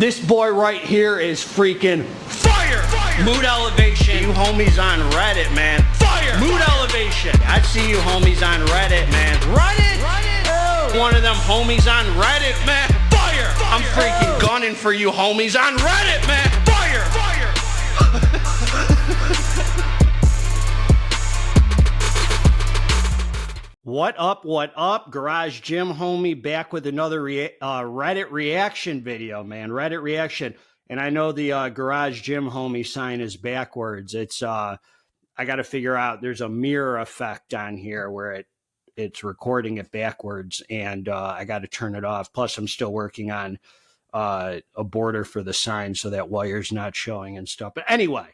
This boy right here is freaking fire! Mood elevation. You homies on Reddit, man. Fire! Mood elevation. I see you homies on Reddit, man. Reddit? Oh. One of them homies on Reddit, man. Fire! I'm freaking gunning for you homies on Reddit, man. Fire! What up, Garage Gym Homie, back with another Reddit reaction video, man. Reddit reaction. And I know the Garage Gym Homie sign is backwards. It's, I got to figure out, there's a mirror effect on here where it's recording it backwards, and I got to turn it off. Plus, I'm still working on a border for the sign so that wire's not showing and stuff. But anyway,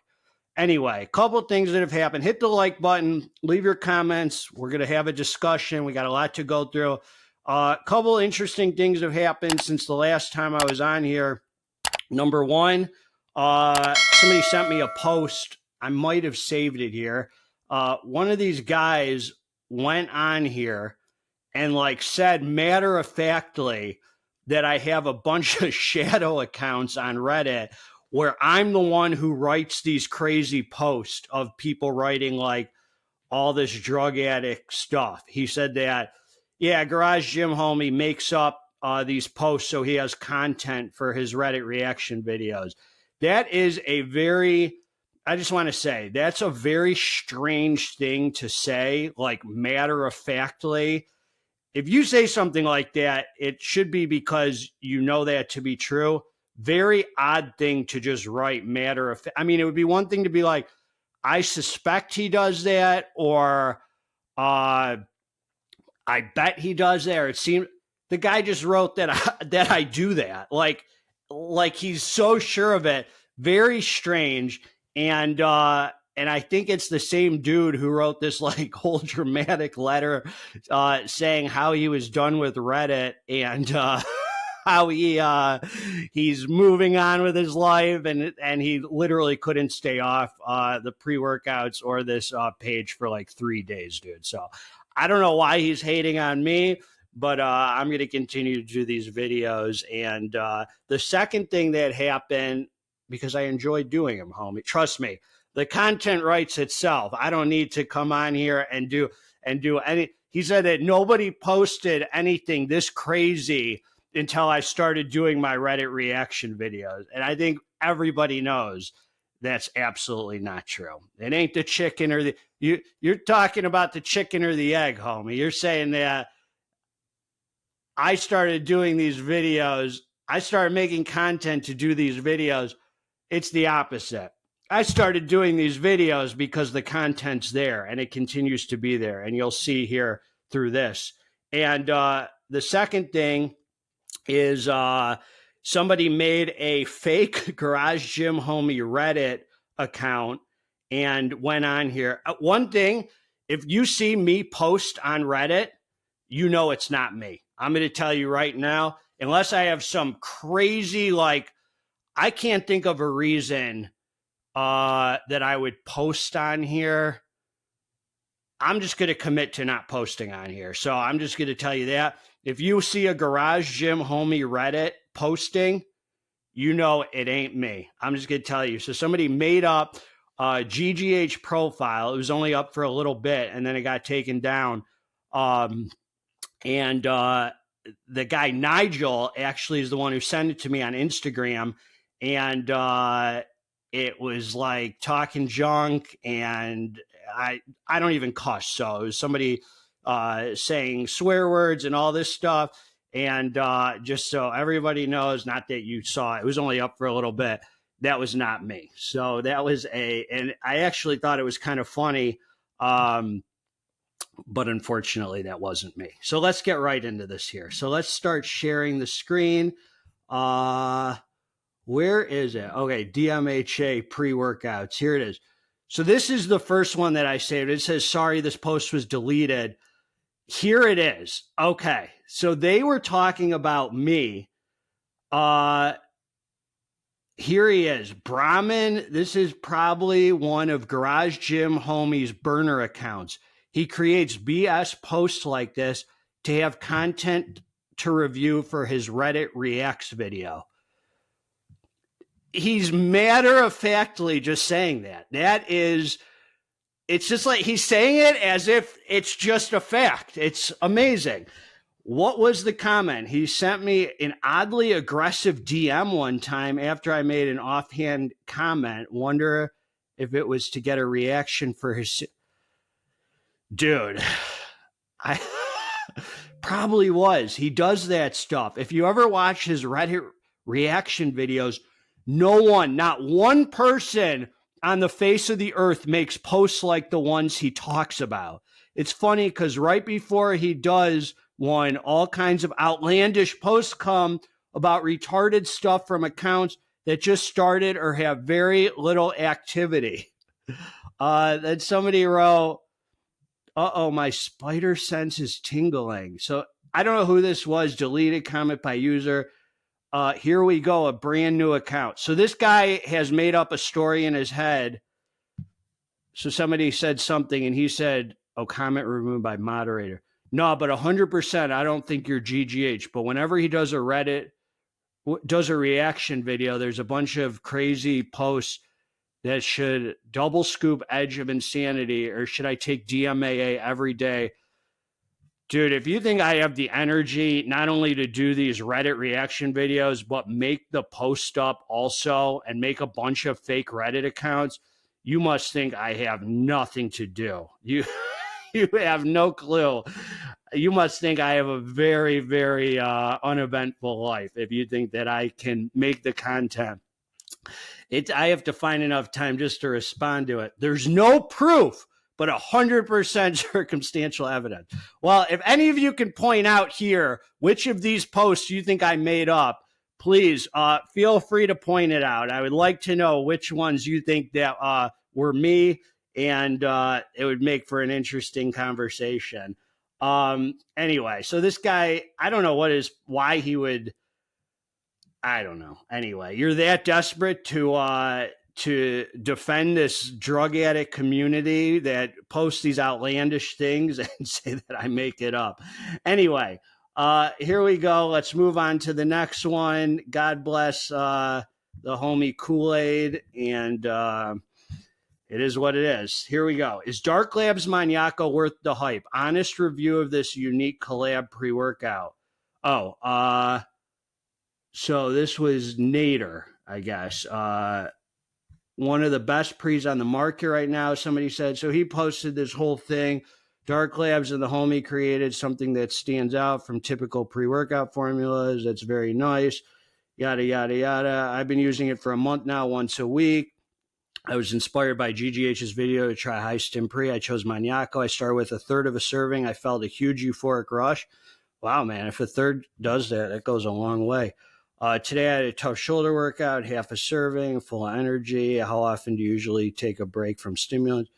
a couple things that have happened. Hit the like button. Leave your comments. We're going to have a discussion. We got a lot to go through. A couple interesting things have happened since the last time I was on here. Number one, somebody sent me a post. I might have saved it here. One of these guys went on here and said matter-of-factly that I have a bunch of shadow accounts on Reddit where I'm the one who writes these crazy posts of people writing all this drug addict stuff. He said that, yeah, Garage Gym Homie makes up these posts so he has content for his Reddit reaction videos. That is I just want to say, that's a very strange thing to say, matter-of-factly. If you say something like that, it should be because you know that to be true. Very odd thing to just write matter of fact. I mean, it would be one thing to be like, I suspect he does that, or I bet he does that. Or it seems the guy just wrote that I do that. Like he's so sure of it. Very strange. And I think it's the same dude who wrote this whole dramatic letter saying how he was done with Reddit and how he's moving on with his life, and he literally couldn't stay off the pre-workouts or this page for 3 days, dude. So I don't know why he's hating on me, but I'm going to continue to do these videos. And the second thing that happened, because I enjoy doing them, homie, trust me, the content writes itself. I don't need to come on here and do any. He said that nobody posted anything this crazy until I started doing my Reddit reaction videos. And I think everybody knows that's absolutely not true. It ain't the chicken or you're talking about the chicken or the egg, homie. You're saying that I started doing these videos. I started making content to do these videos. It's the opposite. I started doing these videos because the content's there and it continues to be there. And you'll see here through this. And the second thing is somebody made a fake Garage Gym Homie Reddit account and went on here. One thing, if you see me post on Reddit, you know it's not me. I'm going to tell you right now, unless I have some crazy, I can't think of a reason that I would post on here. I'm just going to commit to not posting on here. So I'm just going to tell you that. If you see a Garage Gym Homie Reddit posting, you know it ain't me. I'm just going to tell you. So somebody made up a GGH profile. It was only up for a little bit, and then it got taken down. The guy Nigel actually is the one who sent it to me on Instagram, and it was talking junk, and I don't even cuss. So it was somebody saying swear words and all this stuff. And just so everybody knows, not that you saw it, it was only up for a little bit. That was not me. So that was and I actually thought it was kind of funny. But unfortunately that wasn't me. So let's get right into this here. So let's start sharing the screen. Where is it? Okay. DMHA pre-workouts. Here it is. So this is the first one that I saved. It says, sorry, this post was deleted. Here it is. Okay. So they were talking about me. Here he is. Brahmin. This is probably one of Garage Gym Homie's burner accounts. He creates BS posts like this to have content to review for his Reddit Reacts video. he's matter-of-factly just saying that. It's just like he's saying it as if it's just a fact. It's amazing. What was the comment? He sent me an oddly aggressive DM one time after I made an offhand comment. Wonder if it was to get a reaction for his... Dude, I probably was. He does that stuff. If you ever watch his Reddit reaction videos, not one person on the face of the earth makes posts like the ones he talks about. It's funny because right before he does one, all kinds of outlandish posts come about retarded stuff from accounts that just started or have very little activity. Then somebody wrote, my spider sense is tingling. So I don't know who this was. Deleted comment by user. Here we go, a brand new account. So this guy has made up a story in his head. So somebody said something and he said, comment removed by moderator. No, but 100%, I don't think you're GGH. But whenever he does a reaction video, there's a bunch of crazy posts that should double scoop edge of insanity, or should I take DMAA every day? Dude, if you think I have the energy not only to do these Reddit reaction videos, but make the post up also and make a bunch of fake Reddit accounts, you must think I have nothing to do. You have no clue. You must think I have a very, very uneventful life if you think that I can make the content. I have to find enough time just to respond to it. There's no proof, but 100% circumstantial evidence. Well, if any of you can point out here which of these posts you think I made up, please feel free to point it out. I would like to know which ones you think that were me, and it would make for an interesting conversation. Anyway, so this guy, I don't know why he would, I don't know. Anyway, you're that desperate to defend this drug addict community that posts these outlandish things and say that I make it up. Anyway, here we go. Let's move on to the next one. God bless the homie Kool-Aid, and it is what it is. Here we go. Is Dark Labz Maniaco worth the hype? Honest review of this unique collab pre-workout. So this was Nader, I guess. One of the best pre's on the market right now, somebody said. So he posted this whole thing. Dark Labz and the homie created something that stands out from typical pre-workout formulas. That's very nice. Yada, yada, yada. I've been using it for a month now, once a week. I was inspired by GGH's video to try high stim pre. I chose Maniaco. I started with a third of a serving. I felt a huge euphoric rush. Wow, man, if a third does that, that goes a long way. Today I had a tough shoulder workout, half a serving, full of energy. How often do you usually take a break from stimulants?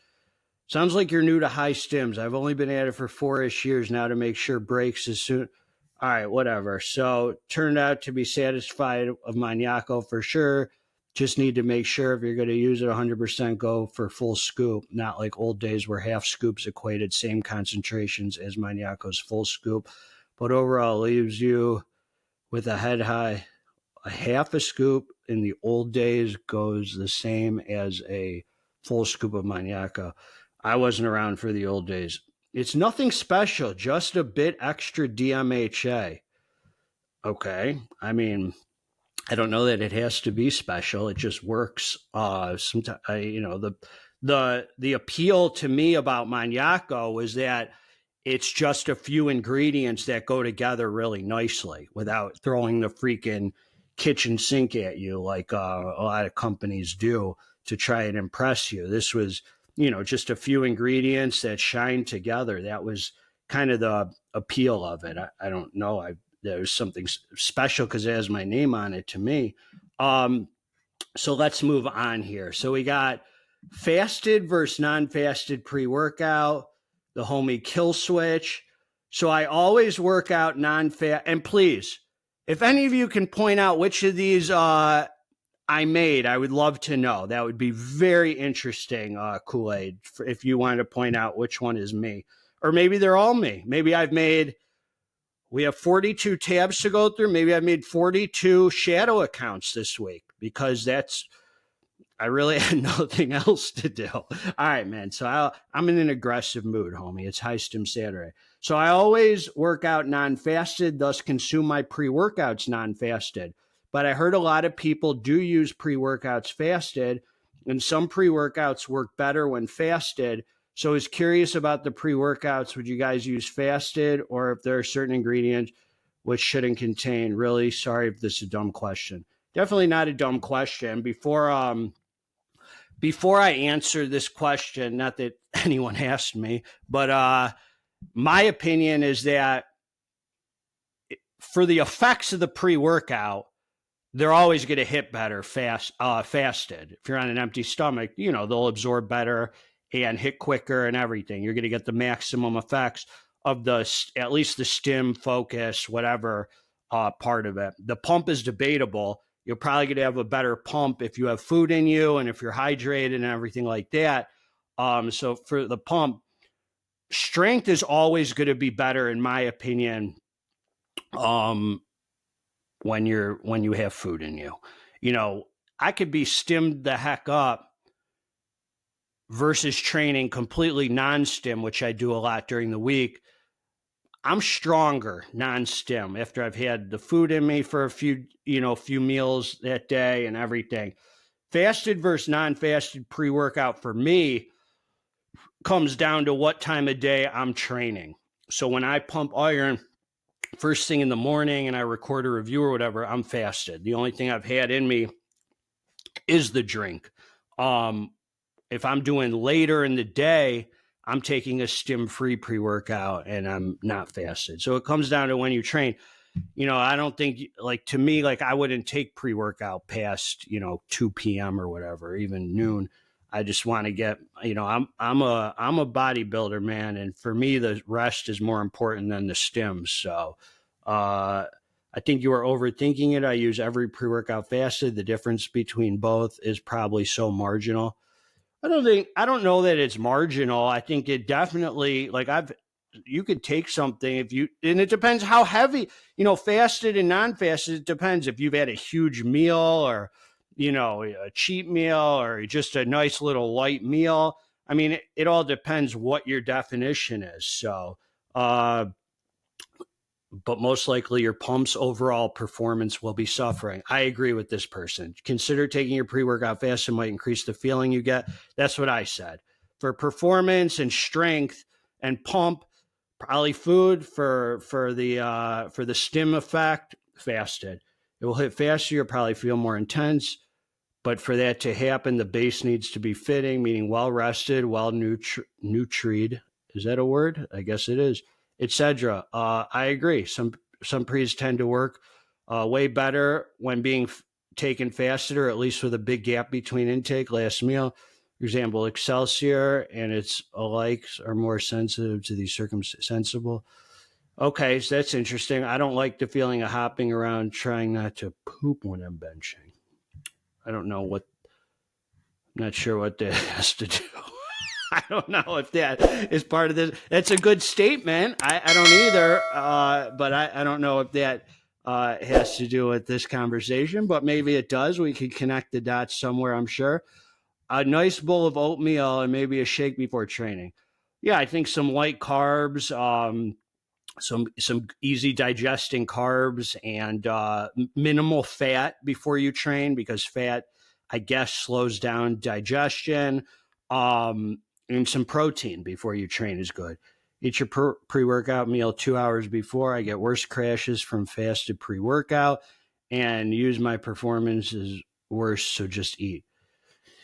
Sounds like you're new to high stims. I've only been at it for 4-ish years now to make sure breaks as soon. All right, whatever. So turned out to be satisfied of Maniaco for sure. Just need to make sure if you're going to use it 100%, go for full scoop, not like old days where half scoops equated same concentrations as Maniaco's full scoop. But overall, leaves you with a head high. A half a scoop in the old days goes the same as a full scoop of Maniaco. I wasn't around for the old days. It's nothing special, just a bit extra DMHA. Okay. I mean, I don't know that it has to be special. It just works. Sometimes, the appeal to me about Maniaco was that it's just a few ingredients that go together really nicely without throwing the freaking kitchen sink at you like a lot of companies do to try and impress you. This was, just a few ingredients that shine together. That was kind of the appeal of it. I don't know. There's something special because it has my name on it to me. So let's move on here. So we got fasted versus non-fasted pre-workout, the homie kill switch. So I always work out non-fat. And please, if any of you can point out which of these I made, I would love to know. That would be very interesting, Kool-Aid, if you wanted to point out which one is me. Or maybe they're all me. Maybe we have 42 tabs to go through. Maybe I've made 42 shadow accounts this week. because I really had nothing else to do. All right, man. So I'm in an aggressive mood, homie. It's High Stim Saturday. So I always work out non-fasted, thus consume my pre-workouts non-fasted. But I heard a lot of people do use pre-workouts fasted, and some pre-workouts work better when fasted. So I was curious about the pre-workouts. Would you guys use fasted, or if there are certain ingredients which shouldn't contain? Really sorry if this is a dumb question. Definitely not a dumb question. Before I answer this question, not that anyone asked me, but my opinion is that for the effects of the pre-workout, they're always going to hit better fasted. If you're on an empty stomach, they'll absorb better and hit quicker and everything. You're going to get the maximum effects of at least the stim, focus, whatever part of it. The pump is debatable. You're probably going to have a better pump if you have food in you and if you're hydrated and everything like that. So for the pump, strength is always going to be better, in my opinion, when you have food in you. I could be stimmed the heck up versus training completely non-stim, which I do a lot during the week. I'm stronger non-stim after I've had the food in me for a few meals that day and everything. Fasted versus non-fasted pre-workout for me comes down to what time of day I'm training. So when I pump iron first thing in the morning and I record a review or whatever, I'm fasted. The only thing I've had in me is the drink. If I'm doing later in the day, I'm taking a stim-free pre-workout and I'm not fasted. So it comes down to when you train. I don't think, to me, I wouldn't take pre-workout past, 2 p.m. or whatever, even noon. I just want to get, I'm a bodybuilder, man. And for me, the rest is more important than the stims. So I think you are overthinking it. I use every pre-workout fasted. The difference between both is probably so marginal. I don't know that it's marginal. I think it definitely, you could take something and it depends how heavy, fasted and non-fasted. It depends if you've had a huge meal or, a cheap meal or just a nice little light meal. I mean, it all depends what your definition is. So, but most likely your pump's overall performance will be suffering. I agree with this person. Consider taking your pre-workout fast. It might increase the feeling you get. That's what I said. For performance and strength and pump, probably food. For the stim effect, fasted. It will hit faster. You'll probably feel more intense. But for that to happen, the base needs to be fitting, meaning well rested, well nutried. Is that a word? I guess it is. Etc. I agree. Some pre's tend to work way better when being taken fasted, or at least with a big gap between intake. Last meal, for example, Excelsior and its alikes are more sensitive to these sensible. Okay, so that's interesting. I don't like the feeling of hopping around trying not to poop when I'm benching. I don't know I'm not sure what that has to do. I don't know if that is part of this. That's a good statement. I don't either, but I don't know if that has to do with this conversation, but maybe it does. We could connect the dots somewhere, I'm sure. A nice bowl of oatmeal and maybe a shake before training. Yeah, I think some light carbs, some easy digesting carbs, and minimal fat before you train, because fat, I guess, slows down digestion. And some protein before you train is good. Eat your pre-workout meal 2 hours before. I get worse crashes from fasted pre-workout, and use my performance is worse, so just eat.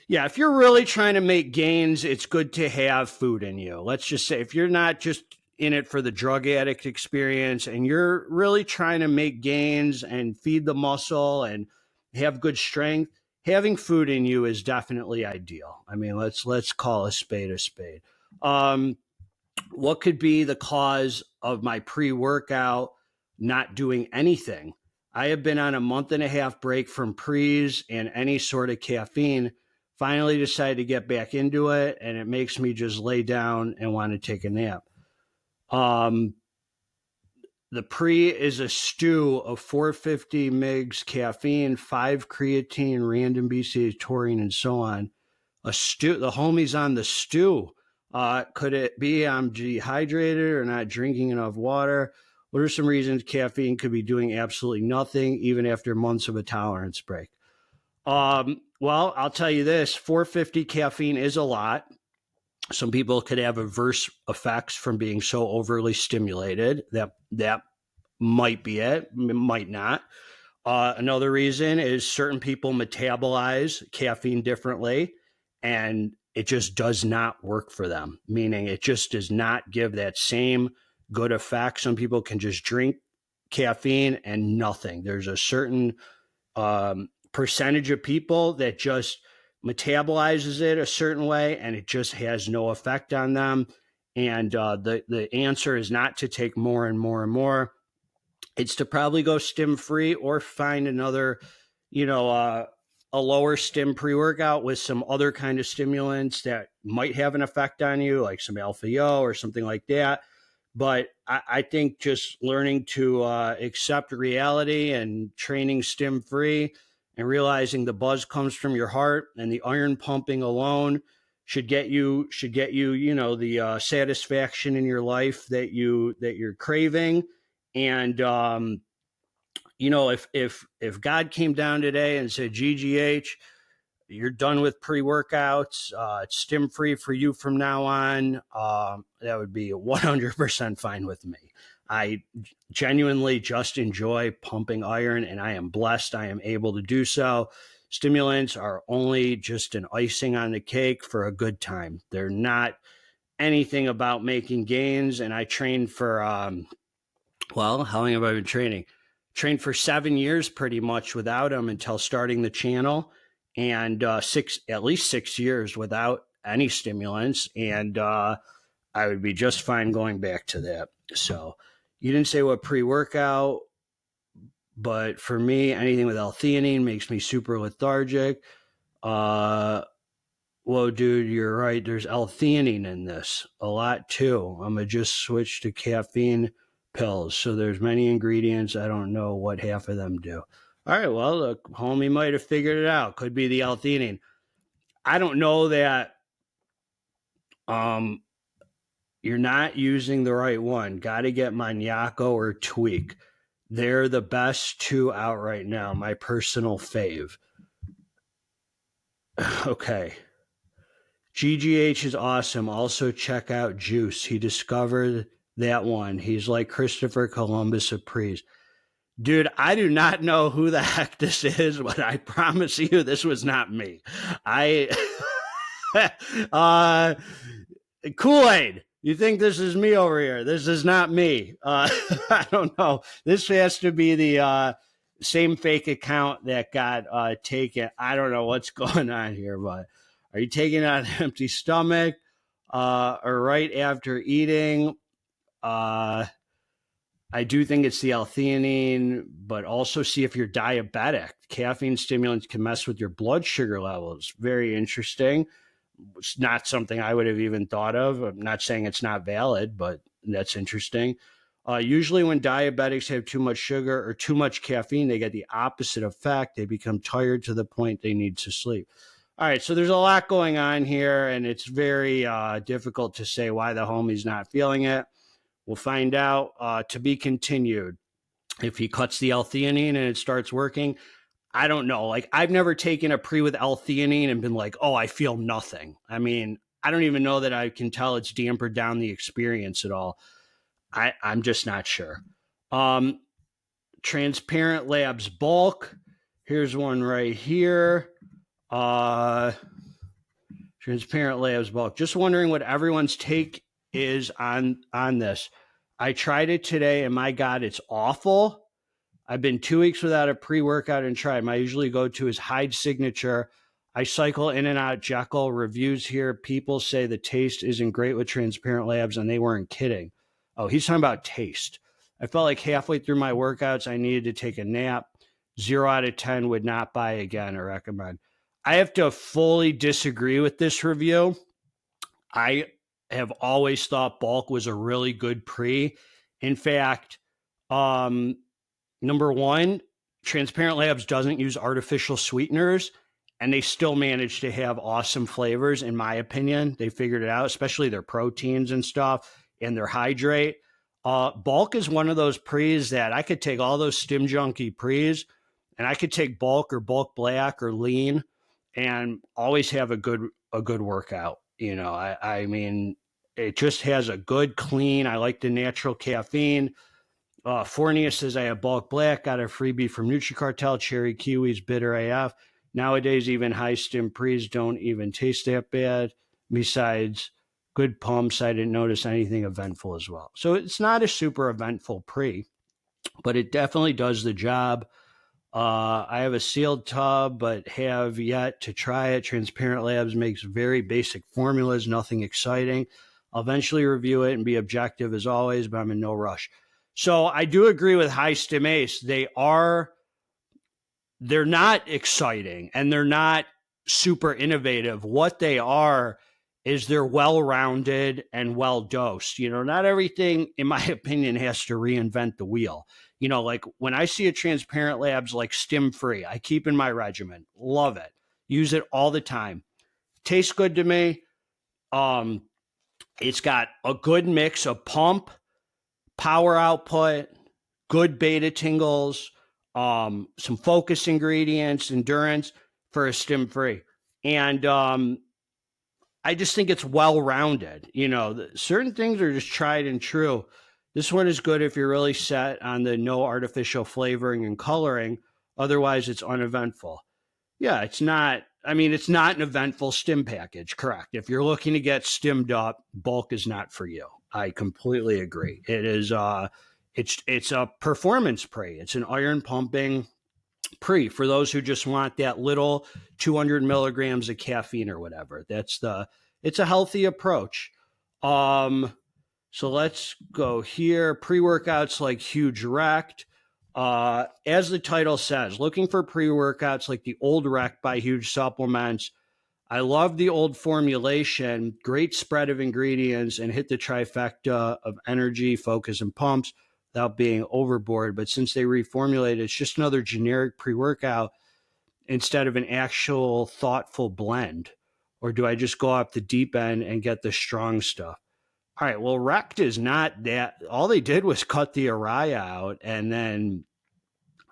Yeah, if you're really trying to make gains, it's good to have food in you. Let's just say if you're not just in it for the drug addict experience and you're really trying to make gains and feed the muscle and have good strength, having food in you is definitely ideal. I mean, let's call a spade a spade. What could be the cause of my pre-workout not doing anything? I have been on a 1.5-month break from pre's and any sort of caffeine. Finally decided to get back into it, and it makes me just lay down and want to take a nap. The pre is a stew of 450 mgs caffeine, 5 creatine, random BCAAs, taurine, and so on. A stew. The homie's on the stew. Could it be I'm dehydrated or not drinking enough water? What are some reasons caffeine could be doing absolutely nothing even after months of a tolerance break? Well, I'll tell you this, 450 caffeine is a lot. Some people could have adverse effects from being so overly stimulated. That might be it, might not. Another reason is certain people metabolize caffeine differently, and it just does not work for them, meaning it just does not give that same good effect. Some people can just drink caffeine and nothing. There's a certain percentage of people that just metabolizes it a certain way and it just has no effect on them. And the answer is not to take more and more and more. It's to probably go stim free or find another, a lower stim pre-workout with some other kind of stimulants that might have an effect on you, like some alpha-yo or something like that. But I think just learning to accept reality and training stim free and realizing the buzz comes from your heart and the iron pumping alone should get you, the satisfaction in your life that you're craving. And if God came down today and said, GGH, you're done with pre-workouts, it's stim free for you from now on, that would be 100% fine with me. I genuinely just enjoy pumping iron, and I am blessed I am able to do so. Stimulants are only just an icing on the cake for a good time. They're not anything about making gains. And I trained for how long have I been training? Trained for 7 years pretty much without them until starting the channel, and at least 6 years without any stimulants. And I would be just fine going back to that. So you didn't say what pre-workout, but for me, anything with L-theanine makes me super lethargic. Whoa, dude, you're right. There's L-theanine in this a lot too. I'm going to just switch to caffeine pills. So there's many ingredients. I don't know what half of them do. All right, well, the homie might have figured it out. Could be the L-theanine. I don't know that you're not using the right one. Got to get Maniaco or Tweak. They're the best two out right now, my personal fave. Okay. GGH is awesome. Also check out Juice. He discovered that one. He's like Christopher Columbus of Prees. Dude, I do not know who the heck this is, but I promise you this was not me. Kool-Aid. You think this is me over here? This is not me. I don't know. This has to be the same fake account that got taken. I don't know what's going on here, but are you taking it on an empty stomach or right after eating? I do think it's the L-theanine, but also see if you're diabetic. Caffeine stimulants can mess with your blood sugar levels. Very interesting. It's not something I would have even thought of. I'm not saying it's not valid, but that's interesting. Usually when diabetics have too much sugar or too much caffeine, they get the opposite effect. They become tired to the point they need to sleep. All right, so there's a lot going on here, and it's very difficult to say why the homie's not feeling it. We'll find out. To be continued. If he cuts the L-theanine and it starts working, I don't know. Like, I've never taken a pre with L-theanine and been like, oh, I feel nothing. I mean, I don't even know that I can tell it's dampered down the experience at all. I'm just not sure. Transparent Labz bulk. Here's one right here. Transparent Labz bulk. Just wondering what everyone's take is on this. I tried it today, and my God, it's awful. I've been 2 weeks without a pre-workout and tried. My usually go-to is Hyde Signature. I cycle in and out Jekyll. Reviews here. People say the taste isn't great with Transparent Labz, and they weren't kidding. Oh, he's talking about taste. I felt like halfway through my workouts, I needed to take a nap. 0 out of 10 would not buy again or recommend. I have to fully disagree with this review. I have always thought bulk was a really good pre. In fact, Number one, Transparent Labs doesn't use artificial sweeteners, and they still manage to have awesome flavors, in my opinion. They figured it out, especially their proteins and stuff and their hydrate. Bulk is one of those pre's that I could take all those Stim Junkie pre's, and I could take Bulk or Bulk Black or Lean and always have a good workout. You know, I mean, it just has a good clean. I like the natural caffeine. Fournier says I have Bulk Black, got a freebie from Nutricartel, cherry kiwis, bitter AF. Nowadays, even high stim pre's don't even taste that bad. Besides good pumps, I didn't notice anything eventful as well. So it's not a super eventful pre, but it definitely does the job. I have a sealed tub, but have yet to try it. Transparent Labs makes very basic formulas, nothing exciting. I'll eventually review it and be objective as always, but I'm in no rush. So I do agree with High Stim Ace. They're not exciting and they're not super innovative. What they are is they're well-rounded and well-dosed. You know, not everything, in my opinion, has to reinvent the wheel. You know, like when I see a Transparent Labs like Stim Free, I keep in my regimen. Love it. Use it all the time. Tastes good to me. It's got a good mix of pump, power output, good beta tingles, some focus ingredients, endurance for a Stim Free. And I just think it's well-rounded. You know, certain things are just tried and true. This one is good if you're really set on the no artificial flavoring and coloring. Otherwise, it's uneventful. Yeah, it's not. I mean, it's not an eventful stim package, correct. If you're looking to get stimmed up, Bulk is not for you. I completely agree. It is it's a performance pre. It's an iron pumping pre for those who just want that little 200 milligrams of caffeine or whatever. It's a healthy approach. So let's go here. Pre-workouts like Huge Wrecked. As the title says, looking for pre-workouts like the old Wreck by Huge Supplements. I love the old formulation, great spread of ingredients, and hit the trifecta of energy, focus, and pumps without being overboard. But since they reformulated, it's just another generic pre-workout instead of an actual thoughtful blend. Or do I just go up the deep end and get the strong stuff? All right, well, Wrecked is not that. All they did was cut the Araya out, and then,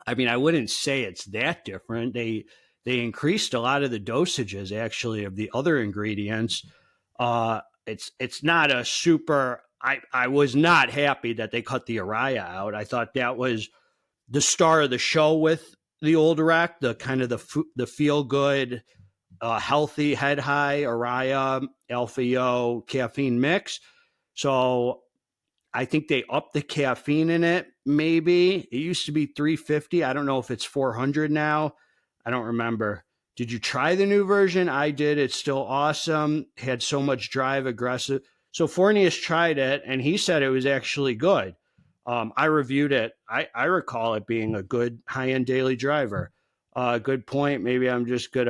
I mean, I wouldn't say it's that different. They increased a lot of the dosages, actually, of the other ingredients. It's not a super. I was not happy that they cut the Araya out. I thought that was the star of the show with the old Wreck, the kind of the feel good, healthy head high Araya Alpha Yo caffeine mix. So I think they upped the caffeine in it, maybe. It used to be 350. I don't know if it's 400 now. I don't remember. Did you try the new version? I did. It's still awesome. Had so much drive, aggressive. So Fornius tried it, and he said it was actually good. I reviewed it. I recall it being a good high-end daily driver. Good point. Maybe I'm just good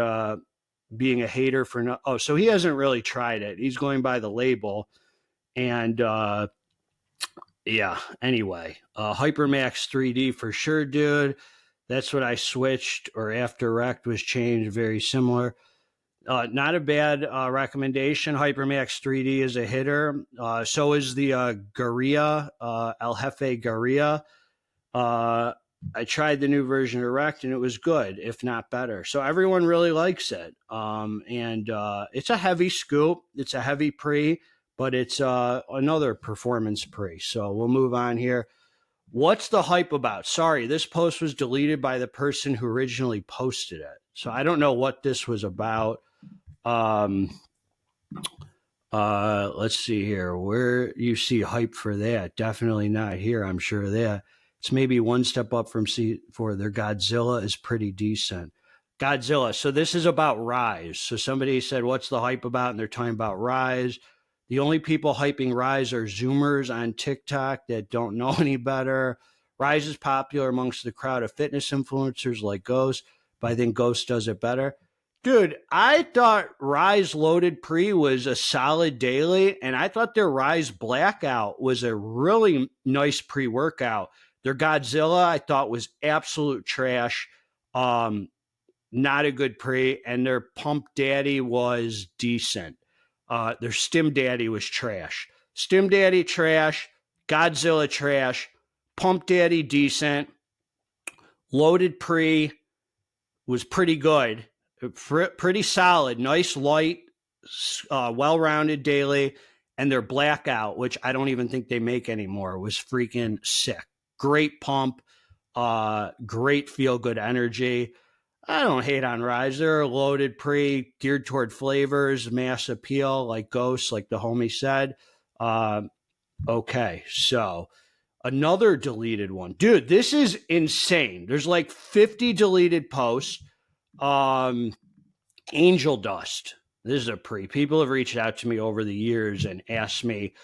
being a hater for no. Oh, so he hasn't really tried it. He's going by the label. And yeah, anyway, Hypermax 3D for sure, dude. That's what I switched, or after Rect was changed, very similar. Not a bad recommendation. Hypermax 3D is a hitter. So is the Garia, El Jefe Garia. I tried the new version of Rect and it was good, if not better. So everyone really likes it. And it's a heavy scoop. It's a heavy pre, but it's another performance pre. So we'll move on here. What's the hype about? Sorry, this post was deleted by the person who originally posted it. So I don't know what this was about. Let's see here. Where you see hype for that? Definitely not here. I'm sure of that. It's maybe one step up from C4. Their Godzilla is pretty decent. Godzilla. So this is about Rise. So somebody said, what's the hype about? And they're talking about Rise. The only people hyping Rise are Zoomers on TikTok that don't know any better. Rise is popular amongst the crowd of fitness influencers like Ghost, but I think Ghost does it better. Dude, I thought Rise Loaded Pre was a solid daily, and I thought their Rise Blackout was a really nice pre-workout. Their Godzilla, I thought, was absolute trash. Not a good pre, and their Pump Daddy was decent. Their Stim Daddy was trash. Stim Daddy trash, Godzilla trash, Pump Daddy decent, Loaded pre was pretty good, pretty solid, nice light, well-rounded daily, and their Blackout, which I don't even think they make anymore, was freaking sick. Great pump, great feel-good energy. I don't hate on Rise. They're a loaded pre, geared toward flavors, mass appeal, like Ghost, like the homie said. Okay, so another deleted one. Dude, this is insane. There's like 50 deleted posts. Angel Dust. This is a pre. People have reached out to me over the years and asked me,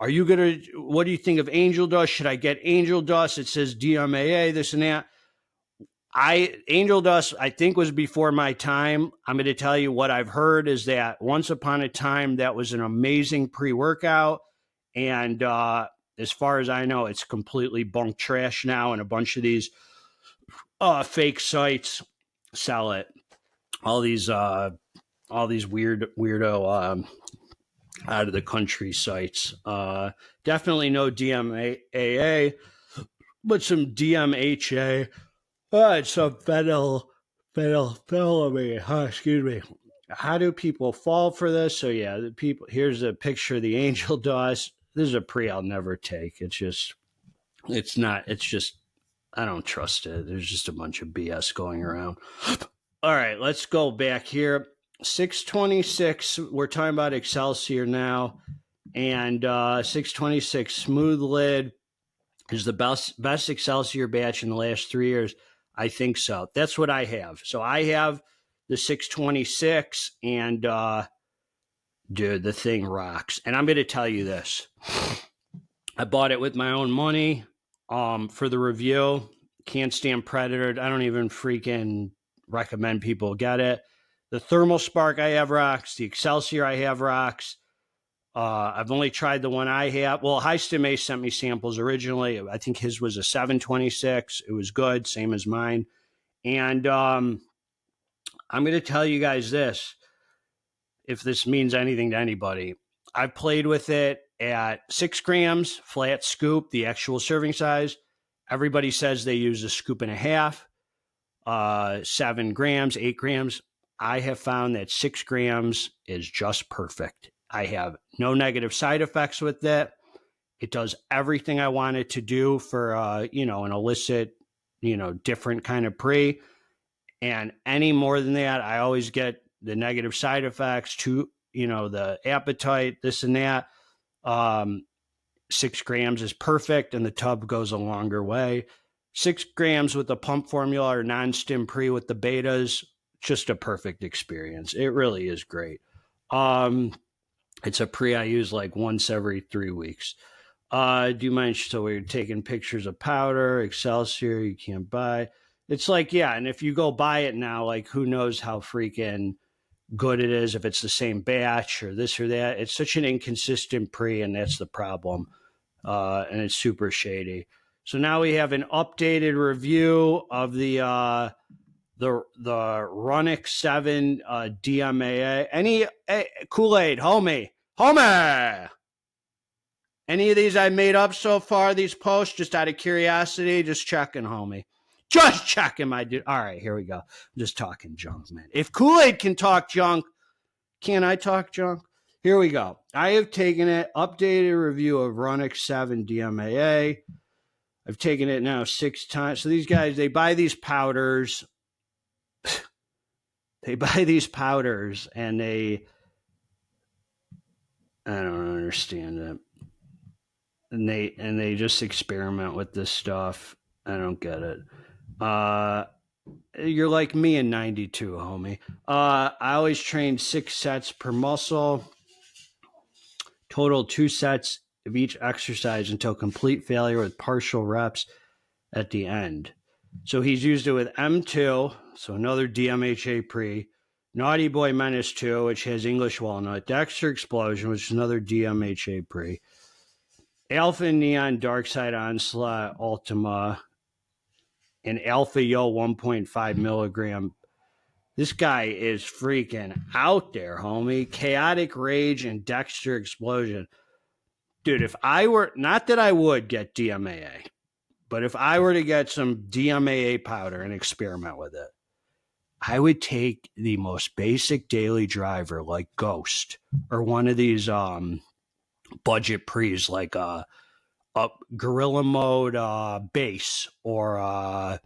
what do you think of Angel Dust? Should I get Angel Dust? It says DMAA, this and that. Angel Dust, I think, was before my time. I'm going to tell you what I've heard is that once upon a time, that was an amazing pre-workout. And as far as I know, it's completely bunk trash now. And a bunch of these fake sites sell it. All these weirdo out of the country sites. Definitely no DMAA, but some DMHA. It's some phenylphenylame. Excuse me. How do people fall for this? So yeah, here's a picture of the Angel Dust. This is a pre I'll never take. I don't trust it. There's just a bunch of BS going around. All right, let's go back here. 626, we're talking about Excelsior now. And 626 Smooth Lid is the best Excelsior batch in the last 3 years. I think so. That's what I have. So I have the 626, and dude, the thing rocks. And I'm going to tell you this. I bought it with my own money for the review. Can't stand Predator. I don't even freaking recommend people get it. The Thermal Spark I have rocks. The Excelsior I have rocks. I've only tried the one I have. Well, High Stim Ace sent me samples originally. I think his was a 726. It was good, same as mine. And I'm going to tell you guys this, if this means anything to anybody. I've played with it at 6 grams, flat scoop, the actual serving size. Everybody says they use a scoop and a half, 7 grams, 8 grams. I have found that 6 grams is just perfect. I have no negative side effects with it. It does everything I want it to do for, an illicit, different kind of pre. And any more than that, I always get the negative side effects to, the appetite, this and that. 6 grams is perfect, and the tub goes a longer way. 6 grams with the pump formula or non-stim pre with the betas, just a perfect experience. It really is great. It's a pre I use like once every 3 weeks. Do you mind? So we're taking pictures of powder, Excelsior, you can't buy. It's like, yeah, and if you go buy it now, like who knows how freaking good it is, if it's the same batch or this or that. It's such an inconsistent pre, and that's the problem. And it's super shady. So now we have an updated review of the Runix 7 DMAA. Any Kool-Aid, homie. Any of these I made up so far, these posts, just out of curiosity, just checking, homie. Just checking, my dude. All right, here we go. I'm just talking junk, man. If Kool-Aid can talk junk, can I talk junk? Here we go. I have taken it, updated review of Runix 7 DMAA. I've taken it now 6 times. So these guys, they buy these powders. And I don't understand it. And they just experiment with this stuff. I don't get it. You're like me in 92, homie. I always train 6 sets per muscle. Total 2 sets of each exercise until complete failure with partial reps at the end. So he's used it with M2, so another DMHA pre, Naughty Boy Menace 2, which has English Walnut, Dexter Explosion, which is another DMHA pre. Alpha Neon Dark Side Onslaught Ultima and Alpha Yo 1.5 milligram. This guy is freaking out there, homie. Chaotic Rage and Dexter Explosion. Dude, if I were, not that I would get DMAA, but if I were to get some DMAA powder and experiment with it, I would take the most basic daily driver like Ghost or one of these budget pre's like a Gorilla Mode base or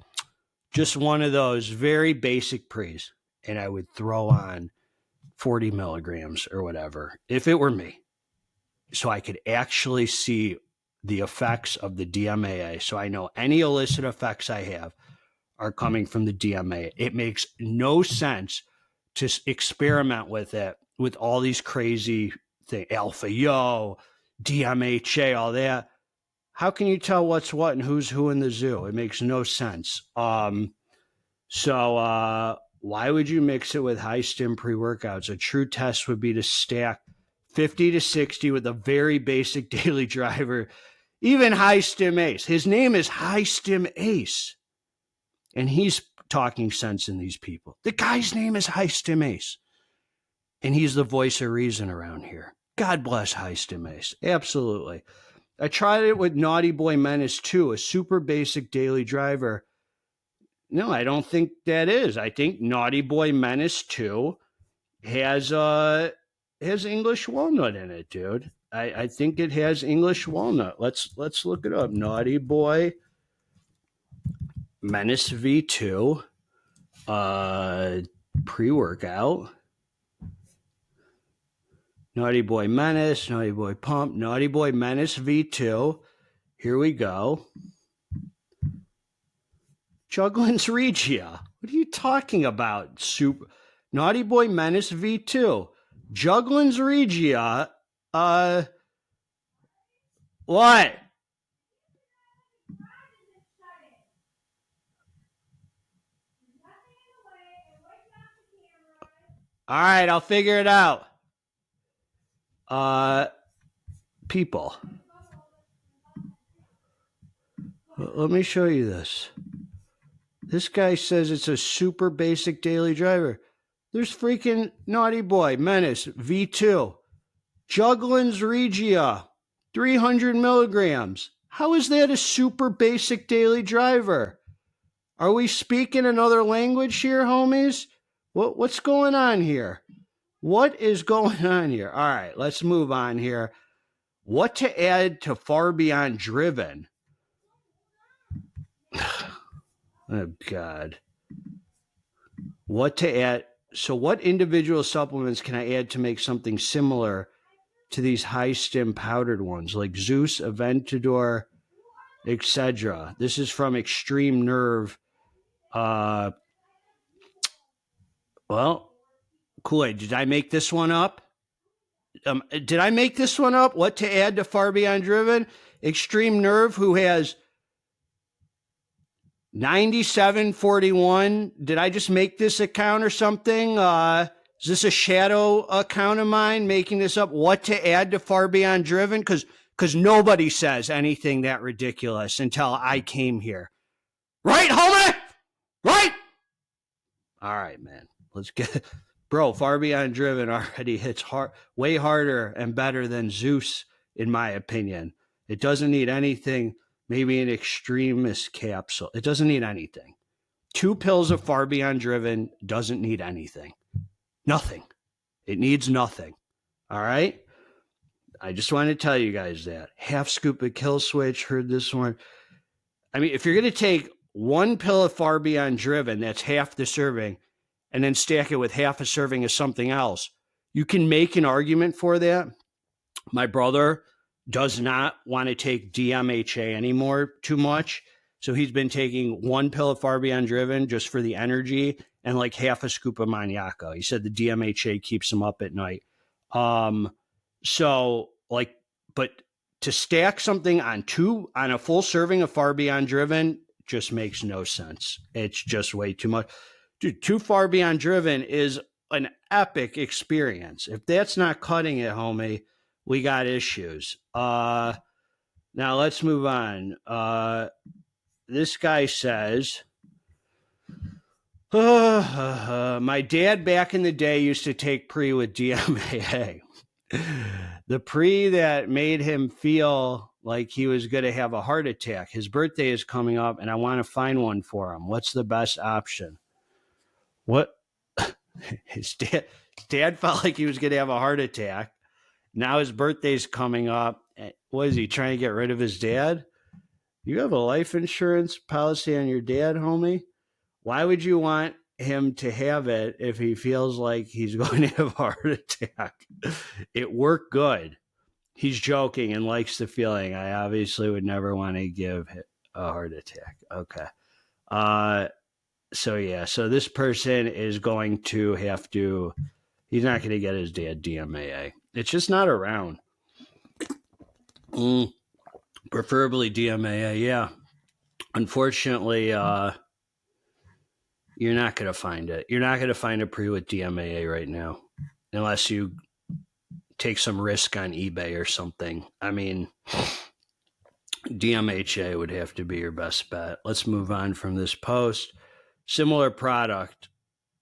just one of those very basic pre's, and I would throw on 40 milligrams or whatever if it were me, so I could actually see the effects of the DMAA, so I know any illicit effects I have are coming from the DMAA. It makes no sense to experiment with it with all these crazy things, Alpha Yo, DMHA, all that. How can you tell what's what and who's who in the zoo? It makes no sense. So why would you mix it with high stim pre-workouts? A true test would be to stack 50 to 60 with a very basic daily driver, even high stim ace. His name is High Stim Ace, and he's talking sense in these people. The guy's name is High Stim Ace, and he's the voice of reason around here. God bless High Stim Ace. Absolutely. I tried it with Naughty Boy Menace 2, a super basic daily driver. No, I don't think that is. I think Naughty Boy Menace 2 has English walnut in it, dude. I think it has English walnut. Let's look it up. Naughty Boy Menace V2 pre-workout. Naughty Boy Menace, Naughty Boy Pump, Naughty Boy Menace V2. Here we go. Jugglin's Regia. What are you talking about? Super Naughty Boy Menace V2. Jugglin's Regia. What? All right, I'll figure it out. People. Let me show you this. This guy says it's a super basic daily driver. There's freaking Naughty Boy Menace V2. Jugglin's Regia, 300 milligrams. How is that a super basic daily driver? Are we speaking another language here, homies? What's going on here? What is going on here? All right, let's move on here. What to add to Far Beyond Driven? Oh, God. What to add? So what individual supplements can I add to make something similar to these high stim powdered ones like Zeus, Aventador, etc.? This is from Extreme Nerve. Well, Kool-Aid, did I make this one up? Did I make this one up? What to add to Far Beyond Driven? Extreme Nerve, who has 9741. Did I just make this account or something? Is this a shadow account of mine making this up? What to add to Far Beyond Driven? Because nobody says anything that ridiculous until I came here. Right, homie? Right? All right, man. Let's get... Bro, Far Beyond Driven already hits hard, way harder and better than Zeus, in my opinion. It doesn't need anything, maybe an Xtremis capsule. It doesn't need anything. 2 pills of Far Beyond Driven doesn't need anything. Nothing. It needs nothing. All right? I just wanted to tell you guys that. Half scoop of Kill Switch, heard this one. I mean, if you're going to take 1 pill of Far Beyond Driven, that's half the serving, and then stack it with half a serving of something else, you can make an argument for that. My brother does not want to take DMHA anymore too much. So he's been taking 1 pill of Far Beyond Driven just for the energy and like half a scoop of Maniaco. He said the DMHA keeps him up at night. So like, but to stack something on a full serving of Far Beyond Driven just makes no sense. It's just way too much. Dude, 2 Far Beyond Driven is an epic experience. If that's not cutting it, homie, we got issues. Now let's move on. This guy says, my dad back in the day used to take pre with DMAA. The pre that made him feel like he was going to have a heart attack. His birthday is coming up and I want to find one for him. What's the best option? What? His dad felt like he was going to have a heart attack. Now his birthday's coming up. What is he trying to get rid of his dad? You have a life insurance policy on your dad, homie? Why would you want him to have it if he feels like he's going to have a heart attack? It worked good. He's joking and likes the feeling. I obviously would never want to give a heart attack. Okay. So this person is going to have to, he's not going to get his dad DMAA. It's just not around. Preferably DMAA, yeah. Unfortunately, you're not going to find it. You're not going to find a pre with DMAA right now, unless you take some risk on eBay or something. I mean, DMHA would have to be your best bet. Let's move on from this post. Similar product.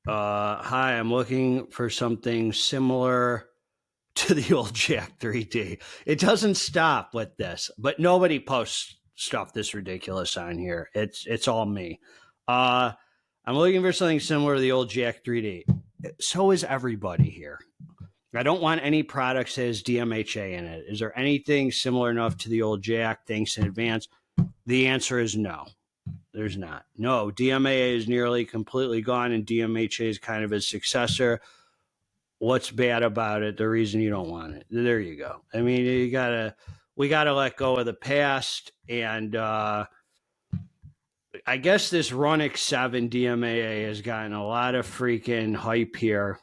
Hi, I'm looking for something similar to the old Jack 3D. It doesn't stop with this, but nobody posts stuff this ridiculous on here. It's all me. I'm looking for something similar to the old Jack 3D. So is everybody here. I don't want any products that has DMHA in it. Is there anything similar enough to the old Jack? Thanks in advance. The answer is no. There's not. No, DMAA is nearly completely gone, and DMHA is kind of a successor. What's bad about it? The reason you don't want it. There you go. I mean, we gotta let go of the past, and I guess this Runix 7 DMAA has gotten a lot of freaking hype here.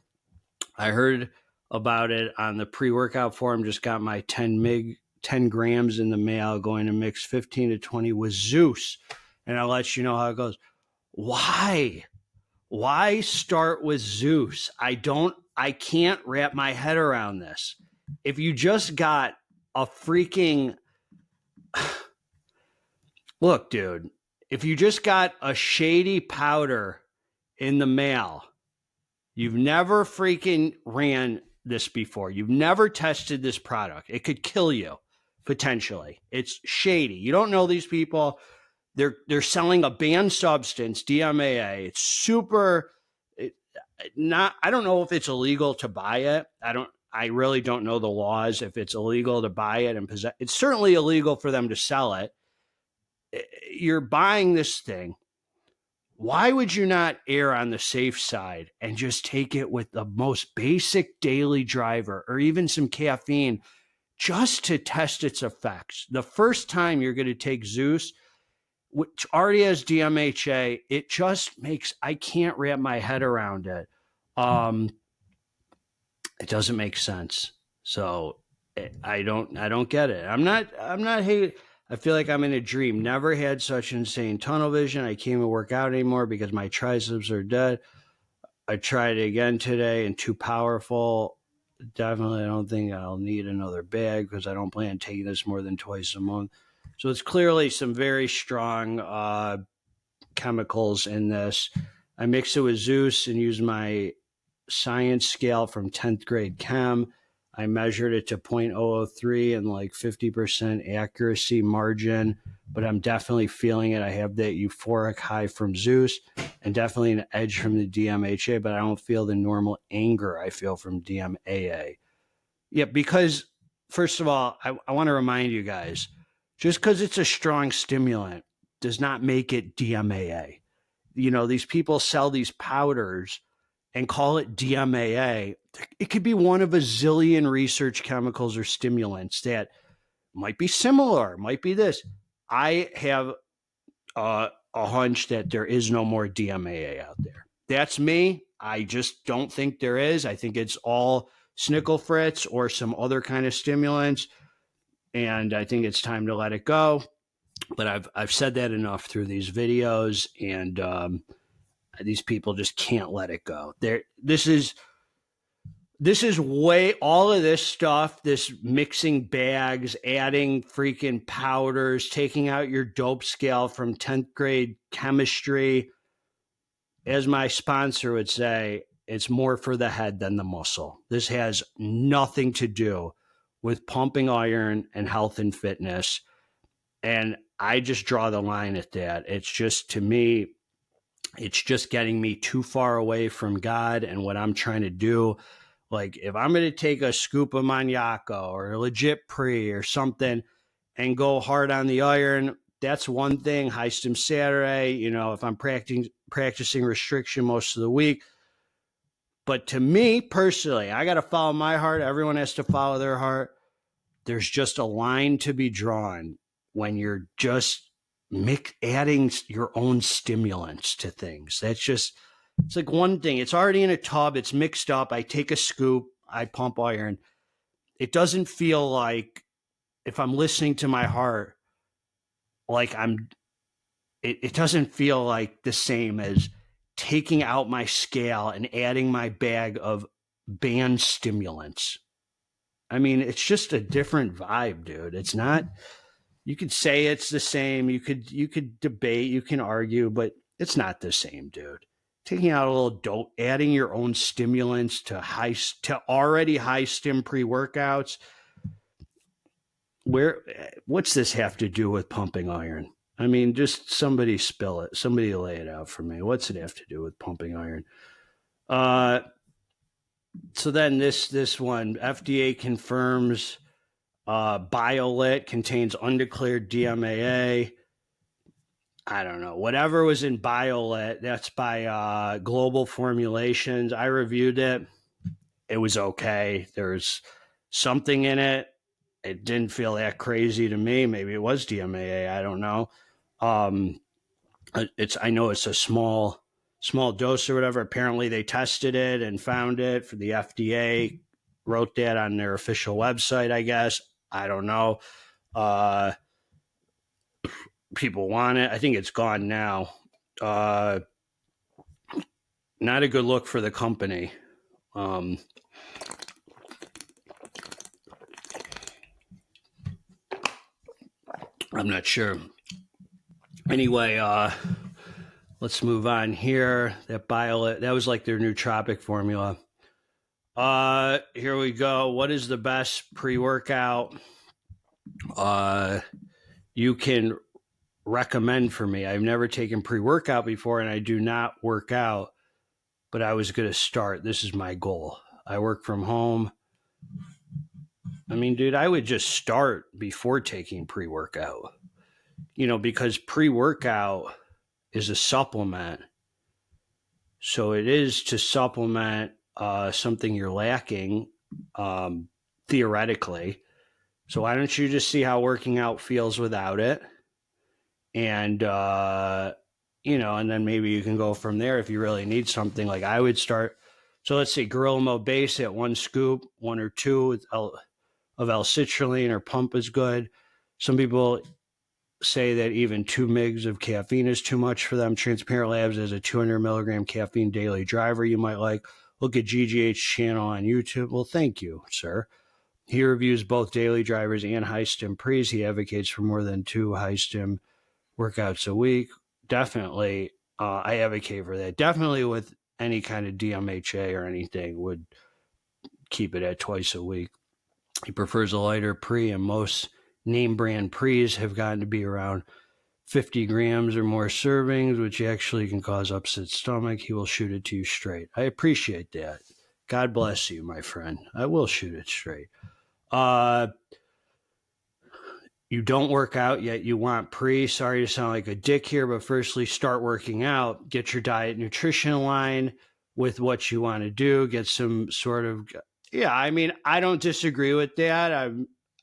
I heard about it on the pre-workout forum. Just got my 10 grams in the mail, going to mix 15 to 20 with Zeus. And I'll let you know how it goes. Why start with Zeus? I can't wrap my head around this. If you just got a freaking, look, dude, if you just got a shady powder in the mail, you've never freaking ran this before. You've never tested this product. It could kill you, potentially. It's shady. You don't know these people. They're selling a banned substance, DMAA. It's super not. I don't know if it's illegal to buy it. I really don't know the laws if it's illegal to buy it and possess. It's certainly illegal for them to sell it. You're buying this thing. Why would you not err on the safe side and just take it with the most basic daily driver or even some caffeine just to test its effects? The first time you're going to take Zeus, which already has DMHA, it just makes, I can't wrap my head around it. It doesn't make sense. So I don't get it. I'm not hating. I feel like I'm in a dream. Never had such insane tunnel vision. I can't even work out anymore because my triceps are dead. I tried it again today and too powerful. Definitely, I don't think I'll need another bag because I don't plan on taking this more than twice a month. So it's clearly some very strong chemicals in this. I mix it with Zeus and use my science scale from 10th grade chem. I measured it to 0.003 and like 50% accuracy margin, but I'm definitely feeling it. I have that euphoric high from Zeus and definitely an edge from the DMHA, but I don't feel the normal anger I feel from DMAA. Yeah, because first of all, I want to remind you guys, just because it's a strong stimulant does not make it DMAA. You know, these people sell these powders and call it DMAA. It could be one of a zillion research chemicals or stimulants that might be similar, might be this. I have a hunch that there is no more DMAA out there. That's me. I just don't think there is. I think it's all snickle fritz or some other kind of stimulants. And I think it's time to let it go. But I've said that enough through these videos, and these people just can't let it go. This this is way, all of this stuff, this mixing bags, adding freaking powders, taking out your dope scale from 10th grade chemistry. As my sponsor would say, it's more for the head than the muscle. This has nothing to do with pumping iron and health and fitness. And I just draw the line at that. It's just, to me, it's just getting me too far away from God and what I'm trying to do. Like, if I'm going to take a scoop of Maniaco or a legit pre or something and go hard on the iron, that's one thing. High stim Saturday, you know, if I'm practicing restriction most of the week. But to me personally, I got to follow my heart. Everyone has to follow their heart. There's just a line to be drawn when you're just adding your own stimulants to things. That's just, it's like one thing. It's already in a tub. It's mixed up. I take a scoop. I pump iron. It doesn't feel like, if I'm listening to my heart, like it doesn't feel like the same as taking out my scale and adding my bag of banned stimulants. I mean, it's just a different vibe, dude. It's not, you could say it's the same. You could debate, you can argue, but it's not the same, dude. Taking out a little dope, adding your own stimulants to already high stim pre-workouts. What's this have to do with pumping iron? I mean, just somebody spill it. Somebody lay it out for me. What's it have to do with pumping iron? So then this one, FDA confirms BioLit contains undeclared DMAA. I don't know. Whatever was in BioLit, that's by Global Formulations. I reviewed it. It was okay. There's something in it. It didn't feel that crazy to me. Maybe it was DMAA. I don't know. I know it's a small dose or whatever. Apparently they tested it and found it for the FDA. Wrote that on their official website, I guess. I don't know. People want it. I think it's gone now. Not a good look for the company. I'm not sure. Anyway, let's move on here. That BioLit, that was like their nootropic formula. Here we go. What is the best pre-workout you can recommend for me? I've never taken pre-workout before, and I do not work out, but I was going to start. This is my goal. I work from home. I mean, dude, I would just start before taking pre-workout, you know, because pre-workout is a supplement. So it is to supplement something you're lacking, theoretically. So why don't you just see how working out feels without it? And, you know, and then maybe you can go from there if you really need something. Like I would start. So let's say Gorilla Mode Base at 1 scoop, 1 or 2 of L-citrulline or pump is good. Some people say that even 2 mgs of caffeine is too much for them. Transparent Labz has a 200 milligram caffeine daily driver you might like. Look at GGH channel on YouTube. Well, thank you, sir. He reviews both daily drivers and high stim pre's. He advocates for more than 2 high stim workouts a week. Definitely, I advocate for that. Definitely with any kind of DMHA or anything, would keep it at twice a week. He prefers a lighter pre, and most name brand pre's have gotten to be around 50 grams or more servings, which actually can cause upset stomach. He will shoot it to you straight. I appreciate that. God bless you, my friend. I will shoot it straight. You don't work out yet, you want pre. Sorry to sound like a dick here, but firstly, start working out. Get your diet nutrition aligned with what you want to do. Get some sort of, yeah, I mean, I don't disagree with that.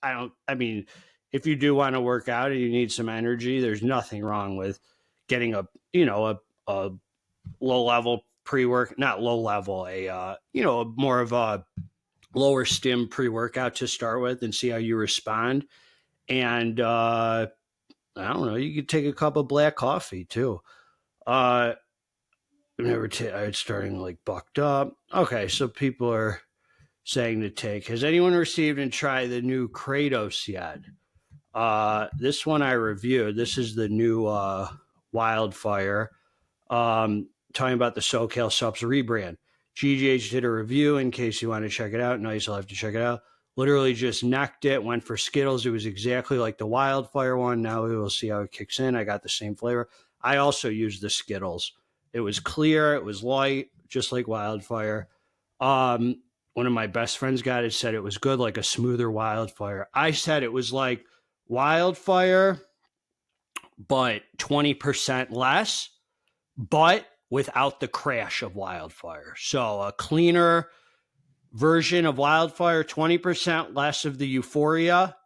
I mean, if you do want to work out and you need some energy, there's nothing wrong with getting a low level pre-work, not low level, more of a lower stim pre-workout to start with and see how you respond. And I don't know, you could take a cup of black coffee too. I'm starting like bucked up. Okay, so people are saying to take. Has anyone received and tried the new Kratos yet? This one I reviewed. This is the new Wildfire. Talking about the SoCal Supps rebrand. GGH did a review in case you want to check it out. Nice, I'll have to check it out. Literally just necked it, went for Skittles. It was exactly like the Wildfire one. Now we will see how it kicks in. I got the same flavor. I also used the Skittles. It was clear. It was light, just like Wildfire. One of my best friends got it, said it was good, like a smoother Wildfire. I said it was like Wildfire, but 20% less, but without the crash of Wildfire. So a cleaner version of Wildfire, 20% less of the euphoria,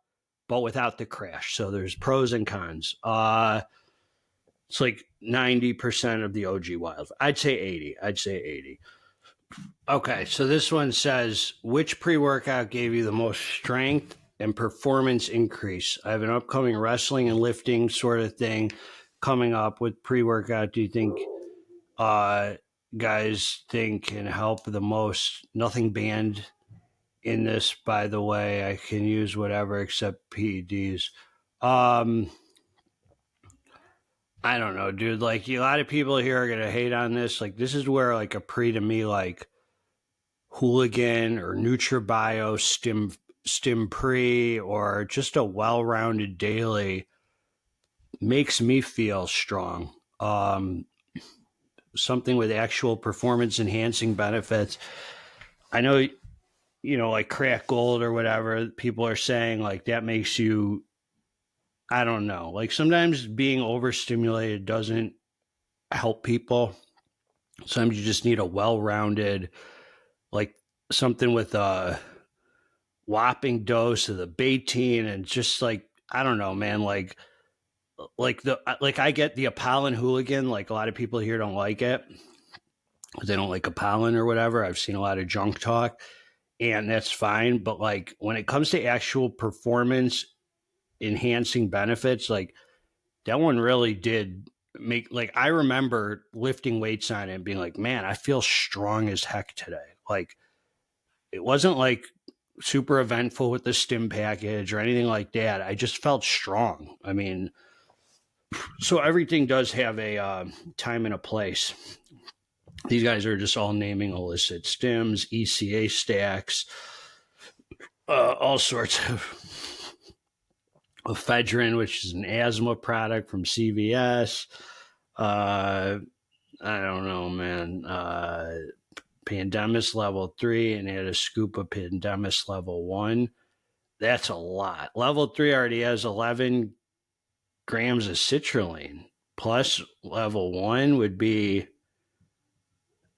but without the crash. So there's pros and cons. It's like 90% of the OG Wildfire. I'd say 80. Okay, so this one says, which pre-workout gave you the most strength and performance increase? I have an upcoming wrestling and lifting sort of thing coming up with pre-workout. Do you think guys think can help the most? Nothing banned in this, by the way. I can use whatever except PEDs. I don't know, dude. Like, a lot of people here are gonna hate on this. Like, this is where like a pre to me, like Hooligan or NutriBio, Stim Pre, or just a well-rounded daily makes me feel strong. Something with actual performance enhancing benefits. I know, you know, like Crack Gold or whatever, people are saying like that makes you, I don't know. Like sometimes being overstimulated doesn't help people. Sometimes you just need a well-rounded, like something with a whopping dose of the betaine and just like, I don't know, man, like I get the Apollon Hooligan. Like a lot of people here don't like it because they don't like Apollon or whatever. I've seen a lot of junk talk, and that's fine. But like when it comes to actual performance enhancing benefits, like that one really did make, like, I remember lifting weights on it and being like, man, I feel strong as heck today. Like it wasn't like super eventful with the stim package or anything like that. I just felt strong. I mean, so everything does have a time and a place. These guys are just all naming illicit stims, ECA stacks, all sorts of ephedrine, which is an asthma product from CVS. I don't know, man. Pandemis level 3 and add a scoop of Pandemis level 1. That's a lot. Level 3 already has 11 grams of citrulline, plus level 1 would be,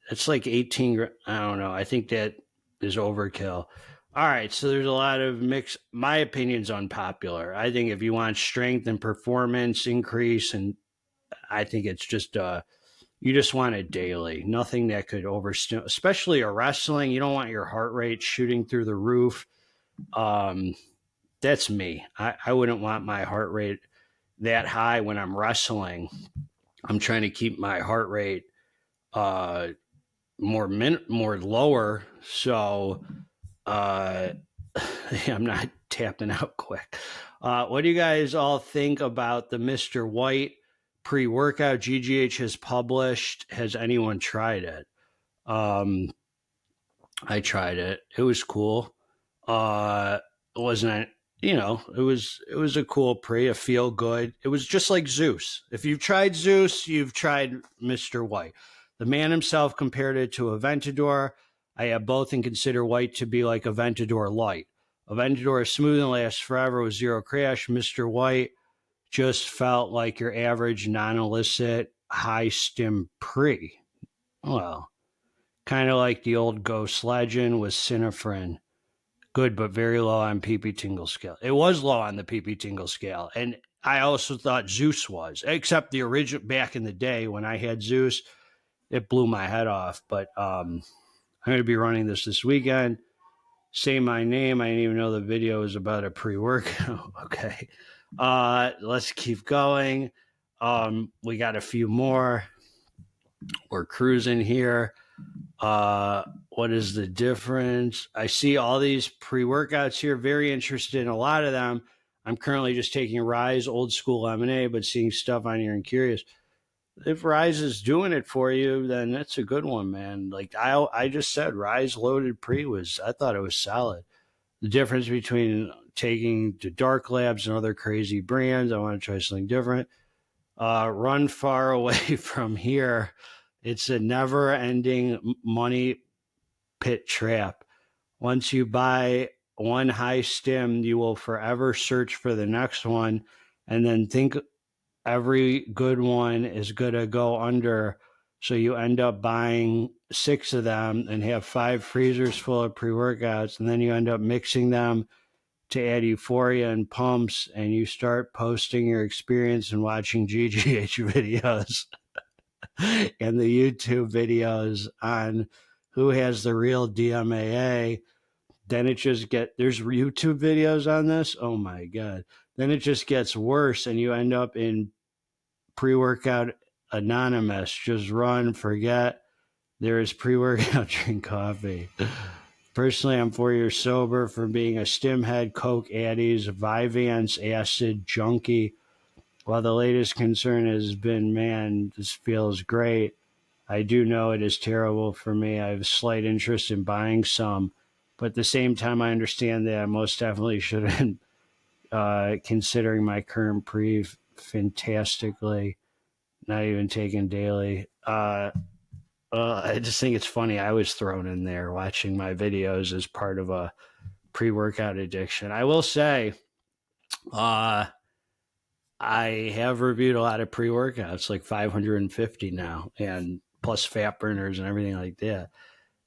it's like 18. I don't know. I think that is overkill. All right, so there's a lot of mix. My opinion's unpopular. I think if you want strength and performance increase, and I think it's just you just want it daily. Nothing that could overstimulate, especially a wrestling. You don't want your heart rate shooting through the roof. That's me. I wouldn't want my heart rate that high when I'm wrestling. I'm trying to keep my heart rate more lower, so I'm not tapping out quick. What do you guys all think about the Mr. White pre-workout GGH has published? Has anyone tried it? I tried it. It was cool. It wasn't, you know, it was a cool pre, a feel good. It was just like Zeus. If you've tried Zeus, you've tried Mr. White. The man himself compared it to Aventador. I have both and consider White to be like Aventador Light. Aventador is smooth and lasts forever with zero crash. Mr. White just felt like your average non-illicit high stim pre. Well, kind of like the old Ghost Legend with Synephrine. Good, but very low on PP Tingle scale. It was low on the PP Tingle scale. And I also thought Zeus was, except the original back in the day when I had Zeus, it blew my head off. But I'm going to be running this weekend. Say my name. I didn't even know the video was about a pre-workout. Okay. Let's keep going. We got a few more. We're cruising here. What is the difference? I see all these pre-workouts here. Very interested in a lot of them. I'm currently just taking Rise Old School Lemonade, but seeing stuff on here and curious. If Rise is doing it for you, then that's a good one, man. Like I just said, Rise Loaded Pre I thought it was solid. The difference between taking the Dark Labz and other crazy brands, I want to try something different. Run far away from here. It's a never-ending money pit trap. Once you buy one high stim, you will forever search for the next one and then think every good one is going to go under. So you end up buying 6 of them and have 5 freezers full of pre-workouts. And then you end up mixing them to add euphoria and pumps. And you start posting your experience and watching GGH videos and the YouTube videos on who has the real DMAA. Then it just there's YouTube videos on this. Oh my God. Then it just gets worse and you end up in pre-workout anonymous. Just run, forget. There is pre-workout, drink coffee. Personally, I'm 4 years sober from being a stimhead, coke addies, Vyvanse acid junkie. While the latest concern has been, man, this feels great. I do know it is terrible for me. I have a slight interest in buying some, but at the same time, I understand that I most definitely shouldn't, considering my current pre fantastically, not even taken daily. I just think it's funny. I was thrown in there watching my videos as part of a pre-workout addiction. I will say, I have reviewed a lot of pre-workouts, like 550 now, and plus fat burners and everything like that.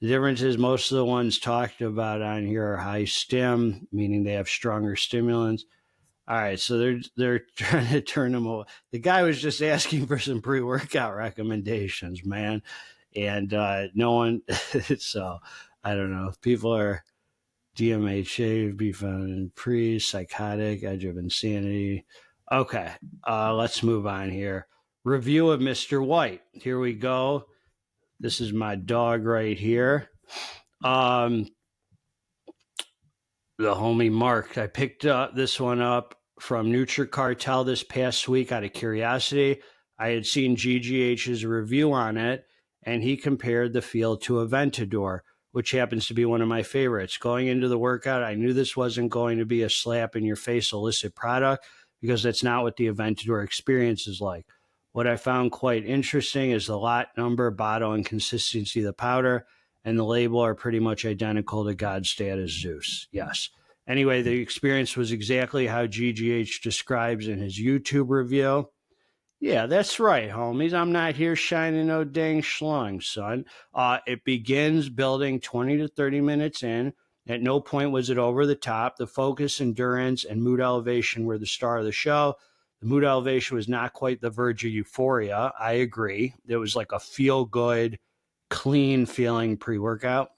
The difference is most of the ones talked about on here are high stim, meaning they have stronger stimulants. All right, so they're trying to turn them away. The guy was just asking for some pre-workout recommendations, man, and no one. So I don't know if people are DMHA, be found in psychotic, edge of insanity. Okay, let's move on here. Review of Mr. White. Here we go. This is my dog right here. The homie Mark. I picked this one up from Nutricartel this past week out of curiosity. I had seen GGH's review on it, and he compared the feel to a Ventador, which happens to be one of my favorites. Going into the workout, I knew this wasn't going to be a slap-in-your-face illicit product because that's not what the Aventador experience is like. What I found quite interesting is the lot number, bottle, and consistency of the powder, and the label are pretty much identical to God's status Zeus. Yes. Anyway, the experience was exactly how GGH describes in his YouTube review. Yeah, that's right, homies. I'm not here shining no dang schlong, son. It begins building 20 to 30 minutes in. At no point was it over the top. The focus, endurance, and mood elevation were the star of the show. The mood elevation was not quite the verge of euphoria. I agree. It was like a feel-good, clean feeling pre-workout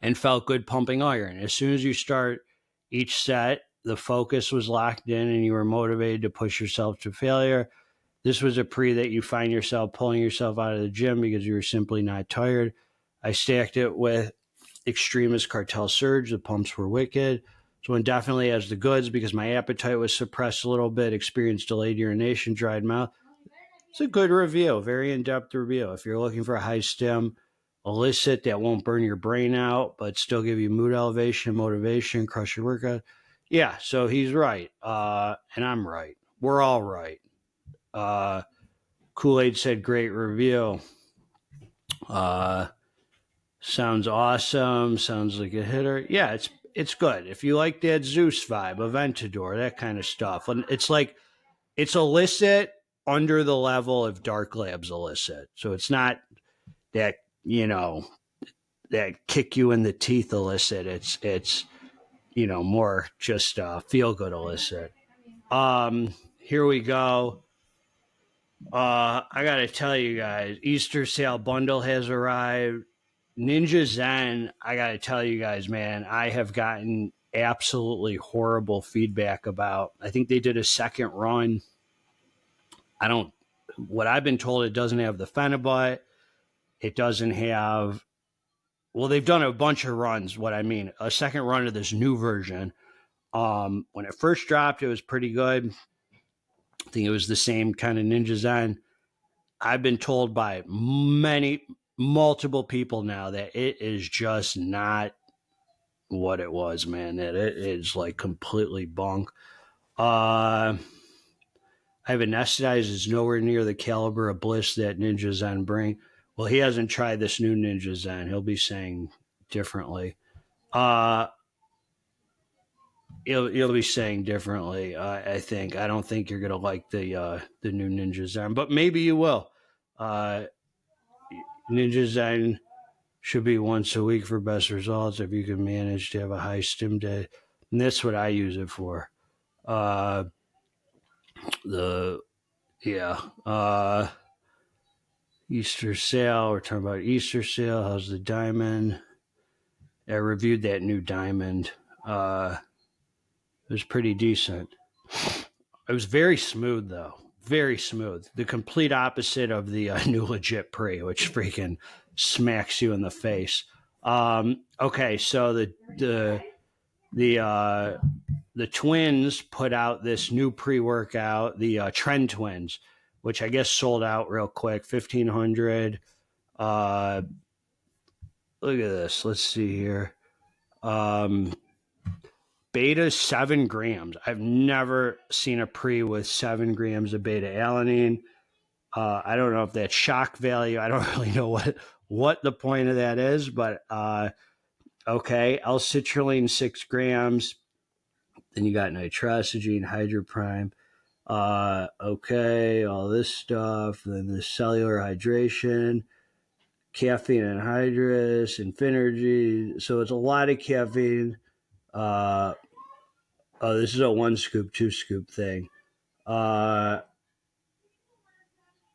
and felt good pumping iron. As soon as you start each set, the focus was locked in and you were motivated to push yourself to failure. This was a pre that you find yourself pulling yourself out of the gym because you were simply not tired. I stacked it with Xtremis Cartel Surge. The pumps were wicked. So one definitely has the goods because my appetite was suppressed a little bit, experienced delayed urination, dried mouth. It's a good review, very in-depth review. If you're looking for a high stim illicit that won't burn your brain out, but still give you mood elevation, motivation, crush your workout. Yeah, so he's right. And I'm right. We're all right. Kool-Aid said great review. Sounds awesome. Sounds like a hitter. Yeah, it's good. If you like that Zeus vibe, Aventador, that kind of stuff. And it's like, it's illicit under the level of Dark Labz illicit. So it's not that, that kick you in the teeth illicit. It's more just feel good illicit. Here we go. I gotta tell you guys, Easter sale bundle has arrived. Ninja Zen, I gotta tell you guys, man, I have gotten absolutely horrible feedback about. I think they did a second run. What I've been told, it doesn't have the phenibut. It doesn't have well, they've done a bunch of runs. What I mean, a second run of this new version. When it first dropped, it was pretty good. I think it was the same kind of Ninja Zen. I've been told by multiple people now that it is just not what it was, man. That it is like completely bunk. I have anesthetized is nowhere near the caliber of bliss that Ninja Zen bring. Well, he hasn't tried this new Ninja Zen. He'll be saying differently. You'll be saying differently. I think. I don't think you're gonna like the new Ninja Zen, but maybe you will. Ninja Zen should be once a week for best results if you can manage to have a high stim day. And that's what I use it for. Easter sale. We're talking about Easter sale. How's the diamond? I reviewed that new diamond. It was pretty decent. It was very smooth, though. Very smooth. The complete opposite of the new legit pre, which freaking smacks you in the face. Okay, so the twins put out this new pre-workout, the Trend Twins, which I guess sold out real quick, 1,500. Look at this. Let's see here. Beta 7 grams. I've never seen a pre with 7 grams of beta alanine. I don't know if that's shock value. I don't really know what the point of that is, but okay. L-citrulline 6 grams. Then you got nitrosamine, hydroprime. Okay, all this stuff. Then the cellular hydration, caffeine anhydrous, Infinergy. So it's a lot of caffeine. This is a 1 scoop, 2 scoop thing.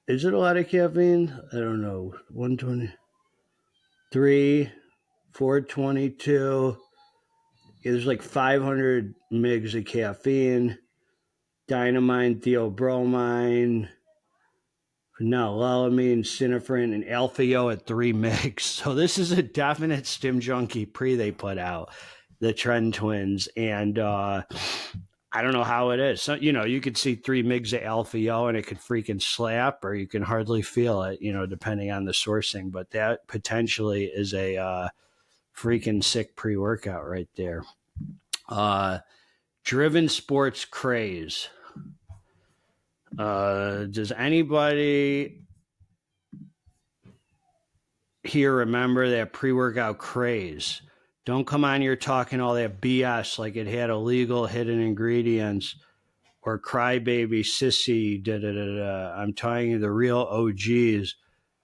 Is it a lot of caffeine? I don't know. 123, 422. Yeah, there's like 500 mgs of caffeine. Dynamine, theobromine, phenylalanine, synephrine, and alpha-O at 3 mgs. So this is a definite stim junkie pre they put out, the Trend Twins. And I don't know how it is. So, you could see 3 mgs of alpha-O and it could freaking slap, or you can hardly feel it, depending on the sourcing. But that potentially is a freaking sick pre-workout right there. Driven Sports Craze. Does anybody here remember that pre-workout craze? Don't come on here talking all that BS like it had illegal hidden ingredients or crybaby sissy da-da-da-da. I'm telling you, the real OGs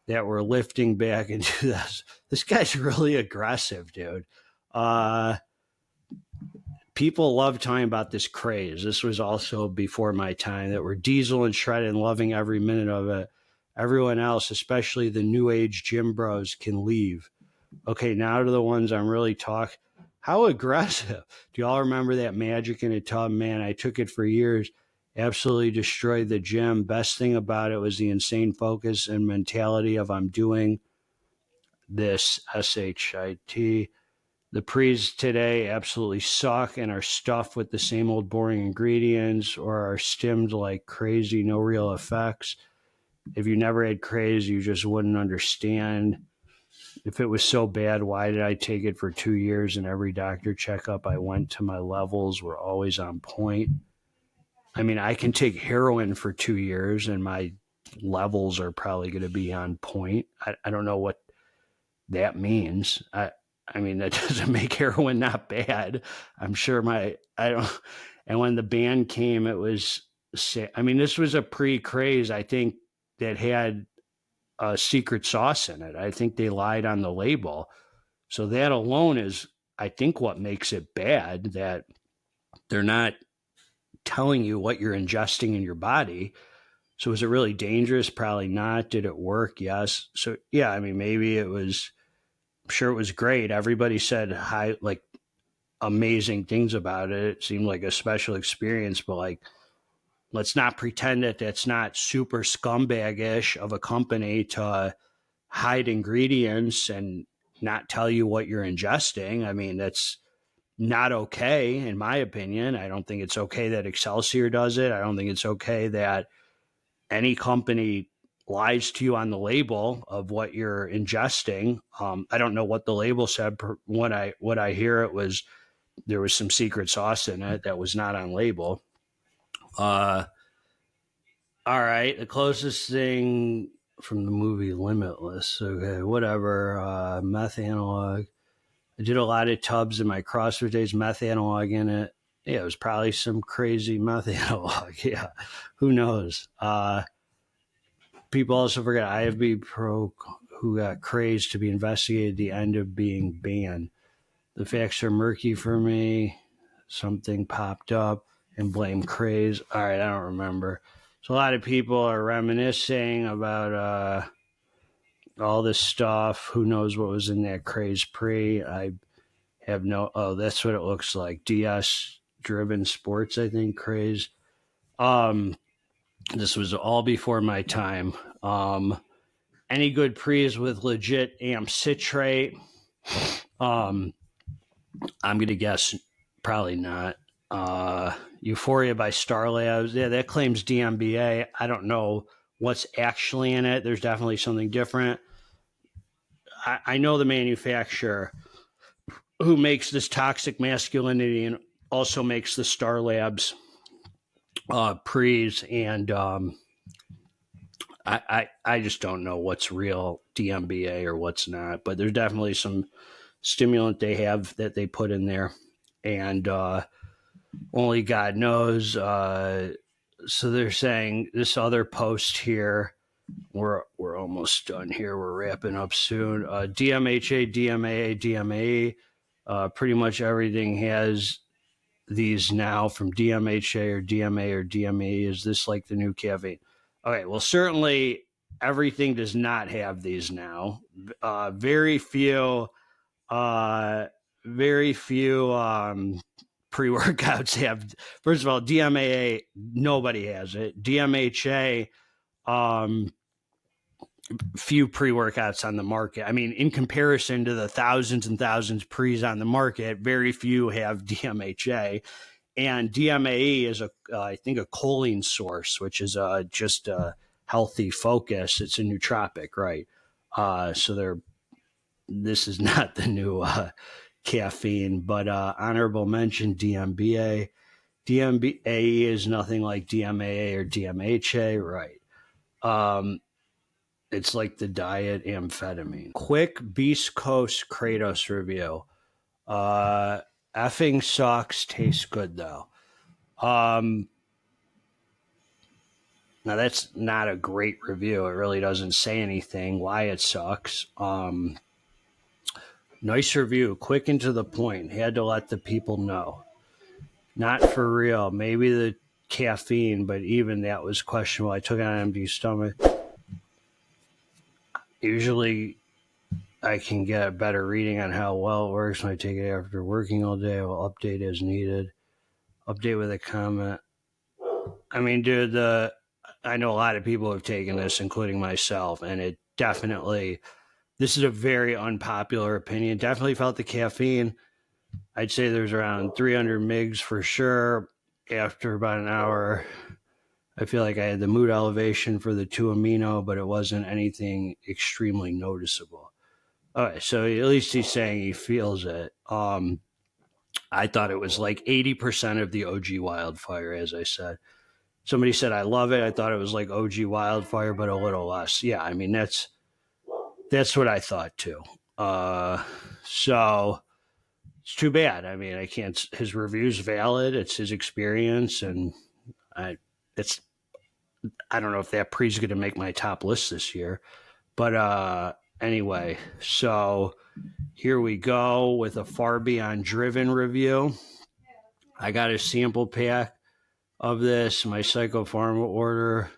that were lifting back into this. This guy's really aggressive, dude. People love talking about this craze. This was also before my time, that were diesel and shredded and loving every minute of it. Everyone else, especially the new age gym bros, can leave. Okay, now to the ones I'm really talking. How aggressive. Do y'all remember that magic in a tub? Man, I took it for years. Absolutely destroyed the gym. Best thing about it was the insane focus and mentality of I'm doing this, SHIT. The pre's today absolutely suck and are stuffed with the same old boring ingredients or are stimmed like crazy, no real effects. If you never had craze, you just wouldn't understand. If it was so bad, why did I take it for 2 years and every doctor checkup I went to, my levels were always on point? I mean, I can take heroin for 2 years and my levels are probably going to be on point. I don't know what that means. I mean, that doesn't make heroin not bad. I'm sure and when the ban came, it was, this was a pre-craze, I think, that had a secret sauce in it. I think they lied on the label. So that alone is, I think, what makes it bad, that they're not telling you what you're ingesting in your body. So was it really dangerous? Probably not. Did it work? Yes. So yeah, maybe it was, I'm sure it was great. Everybody said amazing things about it. It seemed like a special experience, but let's not pretend that that's not super scumbag-ish of a company to hide ingredients and not tell you what you're ingesting. I mean, that's not okay, in my opinion. I don't think it's okay that Excelsior does it. I don't think it's okay that any company lies to you on the label of what you're ingesting. I don't know what the label said. What I hear, it was there was some secret sauce in it that was not on label. All right, the closest thing from the movie Limitless. Okay, whatever. Meth analog. I did a lot of tubs in my CrossFit days. Meth analog in it. Yeah, it was probably some crazy meth analog. Yeah, who knows? People also forget IFB Pro, who got crazed to be investigated at the end of being banned. The facts are murky for me. Something popped up and blame craze. All right, I don't remember. So a lot of people are reminiscing about all this stuff. Who knows what was in that craze pre? I have no. Oh, that's what it looks like. DS driven sports, I think. Craze. This was all before my time. Any good pre's with legit amp citrate? I'm gonna guess probably not. Euphoria by Star Labz. Yeah, that claims DMBA. I don't know what's actually in it. There's definitely something different. I know the manufacturer who makes this toxic masculinity and also makes the Star Labz pre's, and I just don't know what's real DMBA or what's not, but there's definitely some stimulant they have that they put in there, and only God knows. So they're saying this other post here, we're almost done here. We're wrapping up soon. DMHA, DMAA, DMAE, pretty much everything has these now from DMHA or DMA or DME. Is this like the new caffeine? Okay, well, certainly everything does not have these now. Very few pre-workouts have. First of all, DMAA, nobody has it. DMHA, few pre-workouts on the market. I mean, in comparison to the thousands and thousands pre's on the market, very few have DMHA. And DMAE is I think a choline source, which is just a healthy focus. It's a nootropic, right? So this is not the new caffeine, but honorable mention DMBA. DMBA is nothing like DMAA or DMHA, right? It's like the diet amphetamine. Quick Beast Coast Kratos review. Effing sucks. Tastes good though. Now that's not a great review. It really doesn't say anything why it sucks. Nice review, quick and to the point. Had to let the people know. Not for real. Maybe the caffeine, but even that was questionable. I took it on an empty stomach. Usually I can get a better reading on how well it works when I take it after working all day. I will update as needed. Update with a comment. I mean, dude, I know a lot of people have taken this, including myself, and it definitely, this is a very unpopular opinion. Definitely felt the caffeine. I'd say there's around 300 mgs for sure. After about an hour, I feel like I had the mood elevation for the 2-amino, but it wasn't anything extremely noticeable. All right, so at least he's saying he feels it. I thought it was like 80% of the OG Wildfire, as I said. Somebody said, I love it. I thought it was like OG Wildfire, but a little less. Yeah, I mean, that's what I thought too. So it's too bad. I mean, I can't, his review's valid. It's his experience. And I don't know if that pre's going to make my top list this year, but, anyway, so here we go with a Far Beyond Driven review. I got a sample pack of this. My Pharma order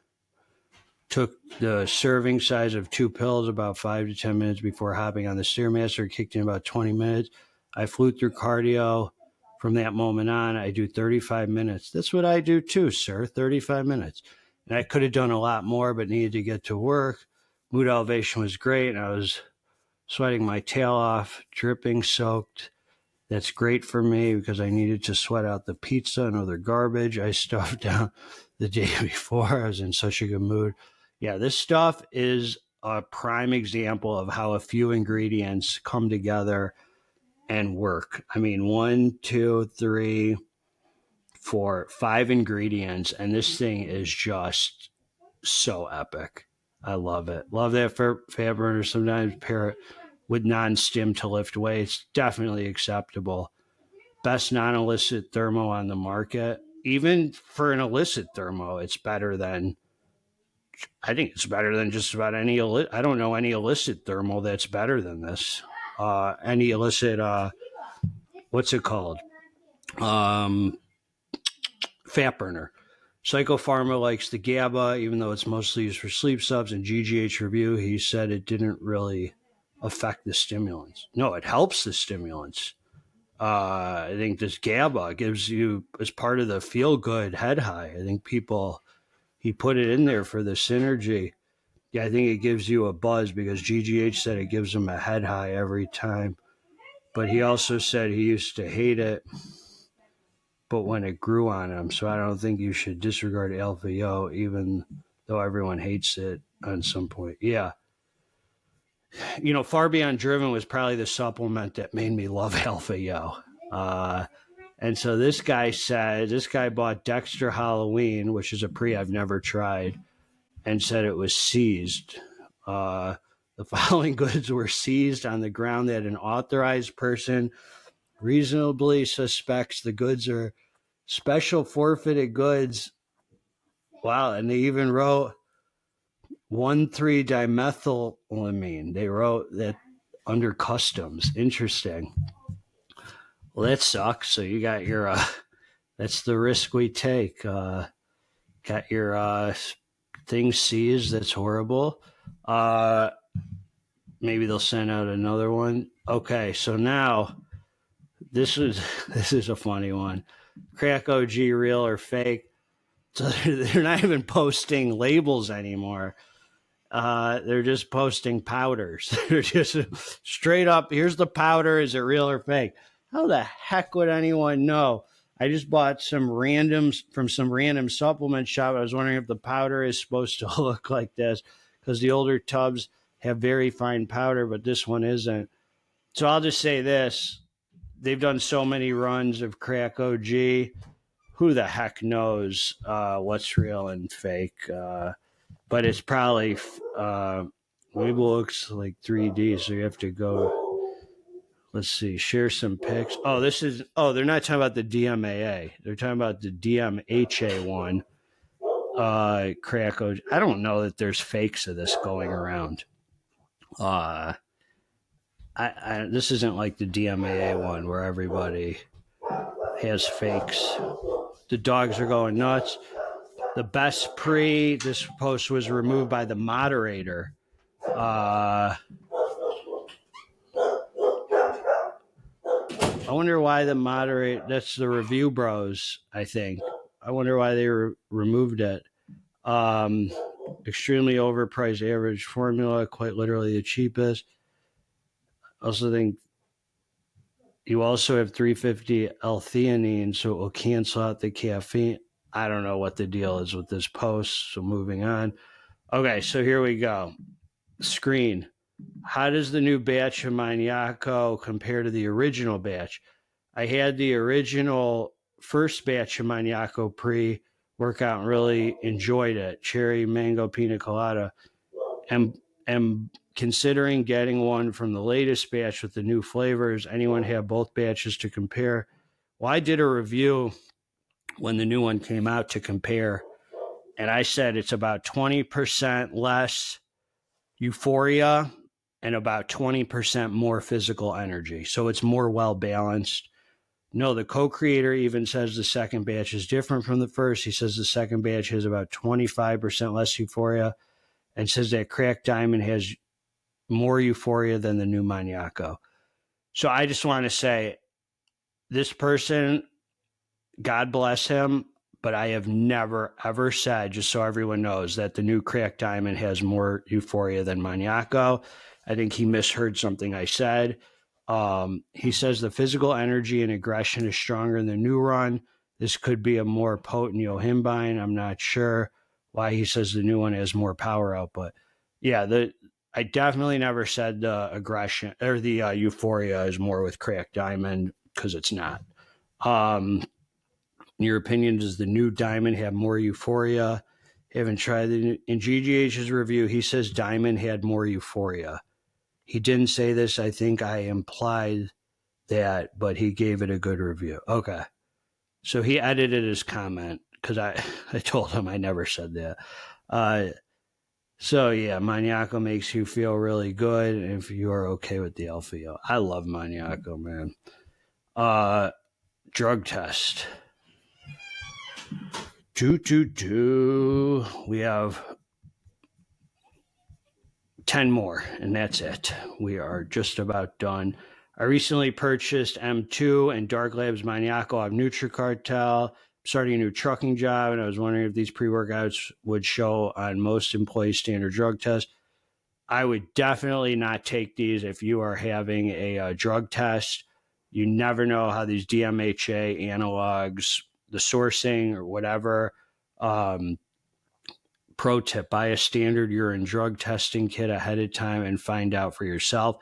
took the serving size of 2 pills about 5 to 10 minutes before hopping on the Stairmaster. Kicked in about 20 minutes. I flew through cardio. From that moment on, I do 35 minutes. That's what I do too, sir, 35 minutes. And I could have done a lot more, but needed to get to work. Mood elevation was great, and I was sweating my tail off, dripping soaked. That's great for me because I needed to sweat out the pizza and other garbage I stuffed down the day before. I was in such a good mood. Yeah, this stuff is a prime example of how a few ingredients come together and work. I mean, 1, 2, 3, 4, 5 ingredients, and this thing is just so epic. I love it. Love that fat burner. Sometimes pair it with non-stim to lift weights. Definitely acceptable. Best non-illicit thermo on the market. Even for an illicit thermo, it's better than, I think it's better than just about any illicit. I don't know any illicit thermo that's better than this. Any illicit, what's it called? Fat burner. Pharma likes the GABA, even though it's mostly used for sleep subs. In GGH review, he said it didn't really affect the stimulants. No, it helps the stimulants. I think this GABA gives you, as part of the feel-good head high. I think he put it in there for the synergy. Yeah, I think it gives you a buzz because GGH said it gives him a head high every time. But he also said he used to hate it, but when it grew on him. So I don't think you should disregard Alpha Yo, even though everyone hates it on some point. Yeah. You know, Far Beyond Driven was probably the supplement that made me love Alpha Yo. And so this guy bought Dexter Halloween, which is a pre I've never tried, and said it was seized. The following goods were seized on the ground that an authorized person reasonably suspects the goods are special forfeited goods. Wow. And they even wrote 1,3-dimethylamine. They wrote that under customs. Interesting. Well, that sucks. So you got your, that's the risk we take. Got your things seized. That's horrible. Maybe they'll send out another one. Okay. So now this is a funny one. Crack OG, real or fake. So they're not even posting labels anymore. They're just posting powders. They're just straight up, here's the powder. Is it real or fake? How the heck would anyone know? I just bought some random supplement shop. I was wondering if the powder is supposed to look like this because the older tubs have very fine powder, but this one isn't. So I'll just say this. They've done so many runs of Crack OG. Who the heck knows what's real and fake? But it's probably, maybe looks like 3D, so you have to go, let's see, share some pics. Oh, they're not talking about the DMAA. They're talking about the DMHA one. Crack OG. I don't know that there's fakes of this going around. This isn't like the DMAA one where everybody has fakes. The dogs are going nuts. The best this post was removed by the moderator. I wonder why the moderator, that's the review bros, I think. I wonder why they removed it. Extremely overpriced average formula, quite literally the cheapest. Also think you also have 350 L-theanine, so it will cancel out the caffeine. I don't know what the deal is with this post, so moving on. Okay, so here we go. Screen. How does the new batch of Maniaco compare to the original batch? I had the original first batch of Maniaco pre-workout and really enjoyed it. Cherry, mango, pina colada. And considering getting one from the latest batch with the new flavors. Anyone have both batches to compare? Well, I did a review when the new one came out to compare, and I said it's about 20% less euphoria and about 20% more physical energy. So it's more well-balanced. No, the co-creator even says the second batch is different from the first. He says the second batch has about 25% less euphoria and says that Crack Diamond has more euphoria than the new Maniaco. So I just want to say, this person, God bless him, but I have never, ever said, just so everyone knows, that the new cracked diamond has more euphoria than Maniaco. I think he misheard something I said. He says the physical energy and aggression is stronger in the new run. This could be a more potent yohimbine. I'm not sure why he says the new one has more power output. Yeah, I definitely never said the aggression or the euphoria is more with cracked diamond, because it's not. In your opinion, does the new diamond have more euphoria? Haven't tried it. In GGH's review, he says diamond had more euphoria. He didn't say this. I think I implied that, but he gave it a good review. Okay. So he edited his comment because I told him I never said that. So yeah, Maniaco makes you feel really good if you are okay with the LFO. I love Maniaco, man. Drug test. We have 10 more, and that's it. We are just about done. I recently purchased M2 and Dark Labs Maniaco off Nutricartel. I'm starting a new trucking job, and I was wondering if these pre-workouts would show on most employee standard drug tests. I would definitely not take these if you are having a drug test. You never know how these DMHA analogs, the sourcing or whatever. Pro tip, buy a standard urine drug testing kit ahead of time and find out for yourself.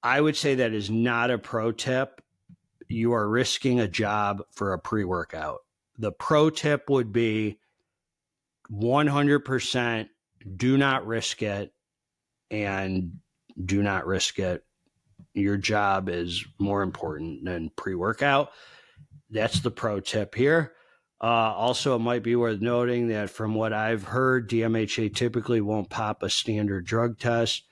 I would say that is not a pro tip. You are risking a job for a pre-workout. The pro tip would be 100% do not risk it, and do not risk it. Your job is more important than pre-workout. That's the pro tip here. Also, it might be worth noting that from what I've heard, DMHA typically won't pop a standard drug test,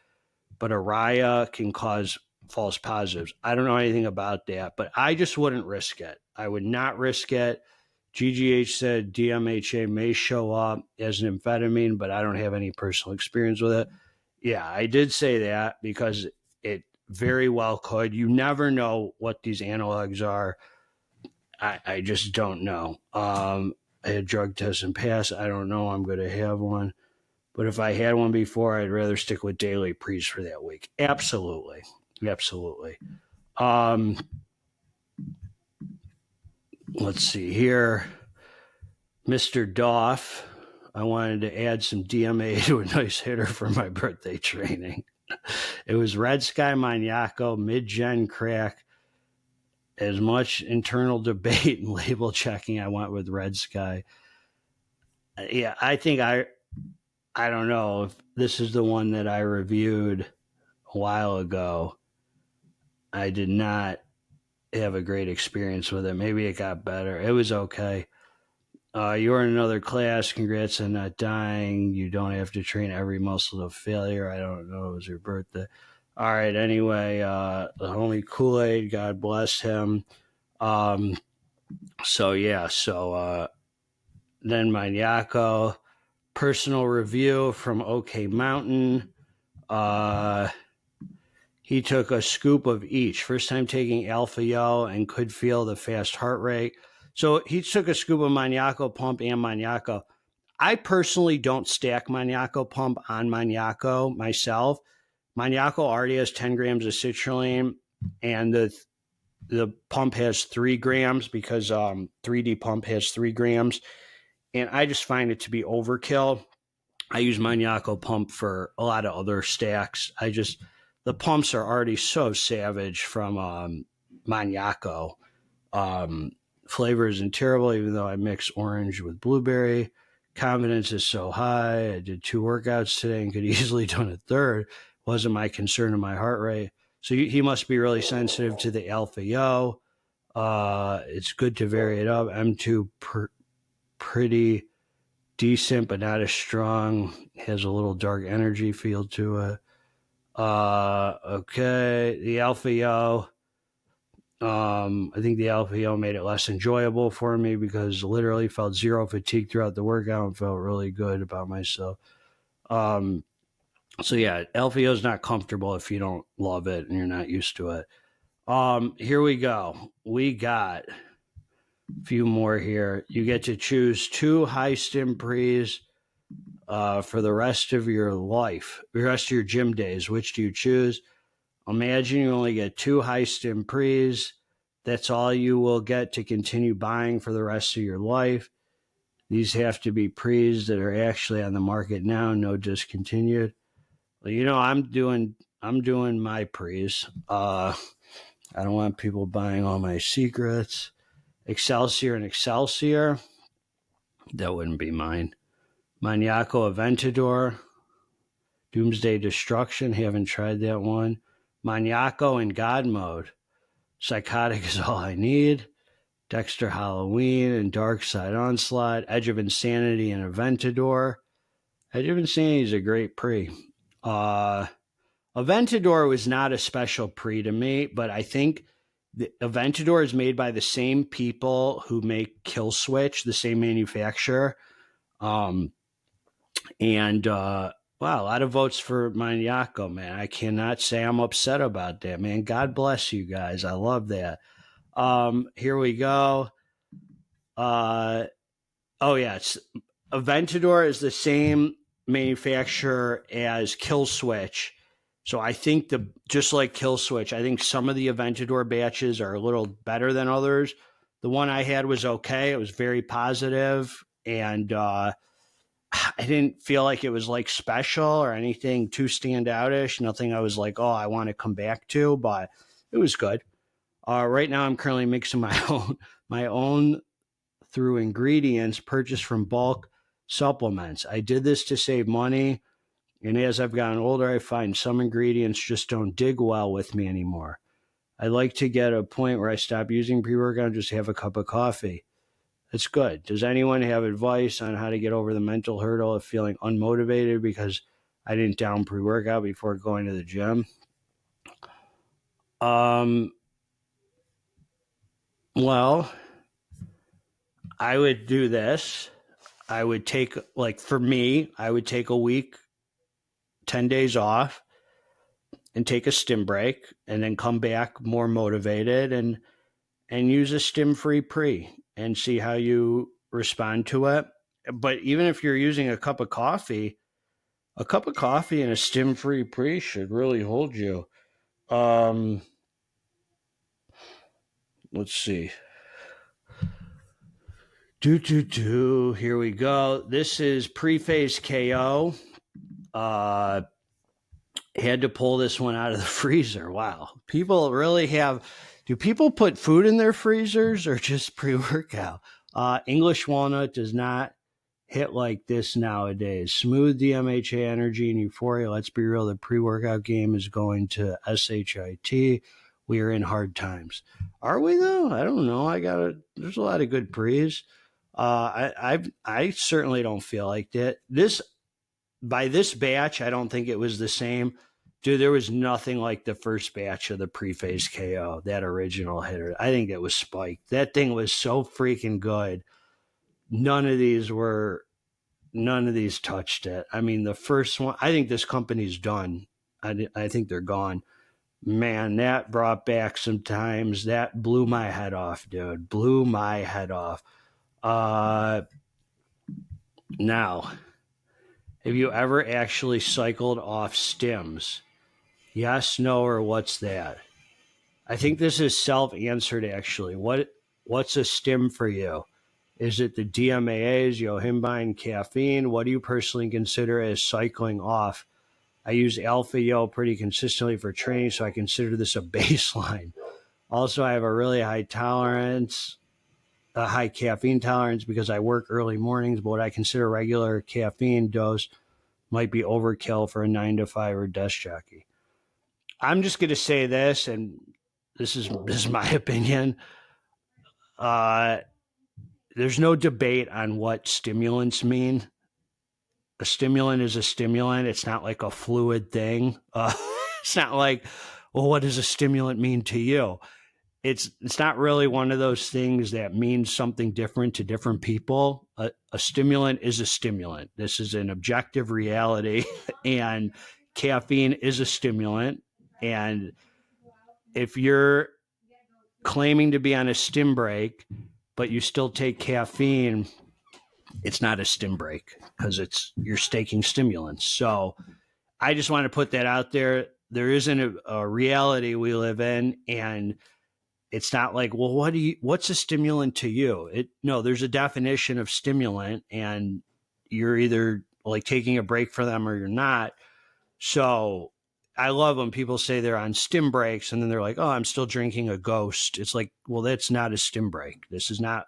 but a RIA can cause false positives. I don't know anything about that, but I just wouldn't risk it. I would not risk it. GGH said DMHA may show up as an amphetamine, but I don't have any personal experience with it. Yeah, I did say that because it very well could. You never know what these analogs are. I just don't know. I had drug tests in past. I don't know I'm going to have one. But if I had one before, I'd rather stick with daily pre's for that week. Absolutely. Absolutely. Let's see here. Mr. Doff, I wanted to add some DMA to a nice hitter for my birthday training. It was Red Sky Maniaco, mid-gen crack. As much internal debate and label checking, I went with Red Sky. Yeah, I think I don't know if this is the one that I reviewed a while ago. I did not have a great experience with it. Maybe it got better. It was okay. You're in another class. Congrats on not dying. You don't have to train every muscle to failure. I don't know. It was your birthday. All right. Anyway, the homie Kool-Aid, God bless him. So then Maniaco, personal review from OK Mountain. He took a scoop of each. First time taking Alpha Yo and could feel the fast heart rate. So he took a scoop of Maniaco Pump and Maniaco. I personally don't stack Maniaco Pump on Maniaco myself. Maniaco already has 10 grams of citrulline, and the pump has 3 grams because 3D Pump has 3 grams. And I just find it to be overkill. I use Maniaco Pump for a lot of other stacks. The pumps are already so savage from Maniaco. Flavor isn't terrible, even though I mix orange with blueberry. Confidence is so high. I did 2 workouts today and could easily done a third. Wasn't my concern in my heart rate. So he must be really sensitive to the Alpha Yo. It's good to vary it up. M2 pretty decent, but not as strong. Has a little dark energy feel to it. Okay, the Alpha Yo. I think the Alpha Yo made it less enjoyable for me because literally felt zero fatigue throughout the workout and felt really good about myself. So yeah, Alpha Yo is not comfortable if you don't love it and you're not used to it. Here we go. We got A few more here. You get to choose 2 high stim pre's for the rest of your life, the rest of your gym days. Which do you choose? Imagine you only get 2 high stim pre's. That's all you will get to continue buying for the rest of your life. These have to be pre's that are actually on the market now, no discontinued. Well, you know, I'm doing my pre's. I don't want people buying all my secrets. Excelsior and Excelsior. That wouldn't be mine. Maniaco Aventador. Doomsday Destruction. Haven't tried that one. Maniaco in God Mode. Psychotic is all I need. Dexter Halloween and Dark Side Onslaught. Edge of Insanity and Aventador. Edge of Insanity is a great pre. Aventador was not a special pre to me, but I think the Aventador is made by the same people who make Kill Switch, the same manufacturer. Wow, a lot of votes for Maniaco, man. I cannot say I'm upset about that, man. God bless you guys. I love that. Here we go. It's Aventador is the same manufacturer as Kill Switch. So I think just like Kill Switch, I think some of the Aventador batches are a little better than others. The one I had was okay. It was very positive, and I didn't feel like it was like special or anything too standoutish. Nothing I was like, oh, I want to come back to, but it was good. Right now, I'm currently mixing my own through ingredients purchased from bulk supplements. I did this to save money, and as I've gotten older, I find some ingredients just don't dig well with me anymore. I'd like to get a point where I stop using pre-workout and just have a cup of coffee. That's good. Does anyone have advice on how to get over the mental hurdle of feeling unmotivated because I didn't down pre-workout before going to the gym? Well, I would do this. I would take, for me, I would take a week, 10 days off and take a stim break and then come back more motivated and use a stim-free pre and see how you respond to it. But even if you're using a cup of coffee and a stim-free pre should really hold you. Let's see. Here we go. This is Pre-Phase KO. Had to pull this one out of the freezer. Wow. People really do people put food in their freezers or just pre-workout? English walnut does not hit like this nowadays. Smooth DMHA energy and euphoria. Let's be real. The pre-workout game is going to SHIT. We are in hard times. Are we though? I don't know. There's a lot of good pre's. I certainly don't feel like that. By this batch, I don't think it was the same. Dude, there was nothing like the first batch of the Pre-Phase KO, that original hitter. I think it was spiked. That thing was so freaking good. None of these touched it. I mean, the first one, I think this company's done. I think they're gone. Man, that brought back some times. That blew my head off, dude. Blew my head off. Now, have you ever actually cycled off stims? Yes, no, or what's that? I think this is self-answered, actually. What's a stim for you? Is it the DMAAs, GYMHOMIE, caffeine? What do you personally consider as cycling off? I use Alpha Yo pretty consistently for training, so I consider this a baseline. Also, I have a really high caffeine tolerance because I work early mornings, but what I consider regular caffeine dose might be overkill for a 9 to 5 or desk jockey. I'm just going to say this, and this is my opinion. There's no debate on what stimulants mean. A stimulant is a stimulant. It's not like a fluid thing. It's not like, well, what does a stimulant mean to you? It's not really one of those things that means something different to different people. A stimulant is a stimulant. This is an objective reality, and caffeine is a stimulant. And if you're claiming to be on a stim break, but you still take caffeine, it's not a stim break because you're taking stimulants. So I just want to put that out there. There isn't a reality we live in, and it's not like, well, what's a stimulant to you? No, there's a definition of stimulant, and you're either like taking a break for them or you're not. So I love when people say they're on stim breaks and then they're like, oh, I'm still drinking a Ghost. It's like, well, that's not a stim break. It's not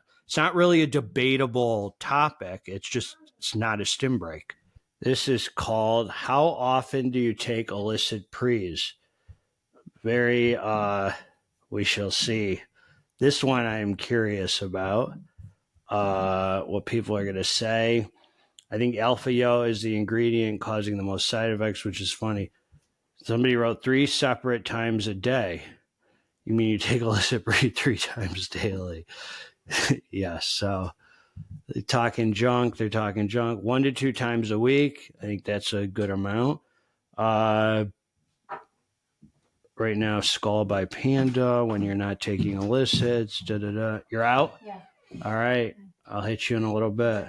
really a debatable topic. It's not a stim break. This is called, how often do you take illicit pre's? Very, we shall see. This one I'm curious about what people are going to say. I think alpha yo is the ingredient causing the most side effects, which is funny. Somebody wrote 3 separate times a day. You mean you take illicit pre 3 times daily? Yes. So they're talking junk. 1 to 2 times a week. I think that's a good amount. Right now, Skull by Panda, when you're not taking illicits, You're out? Yeah. All right. I'll hit you in a little bit.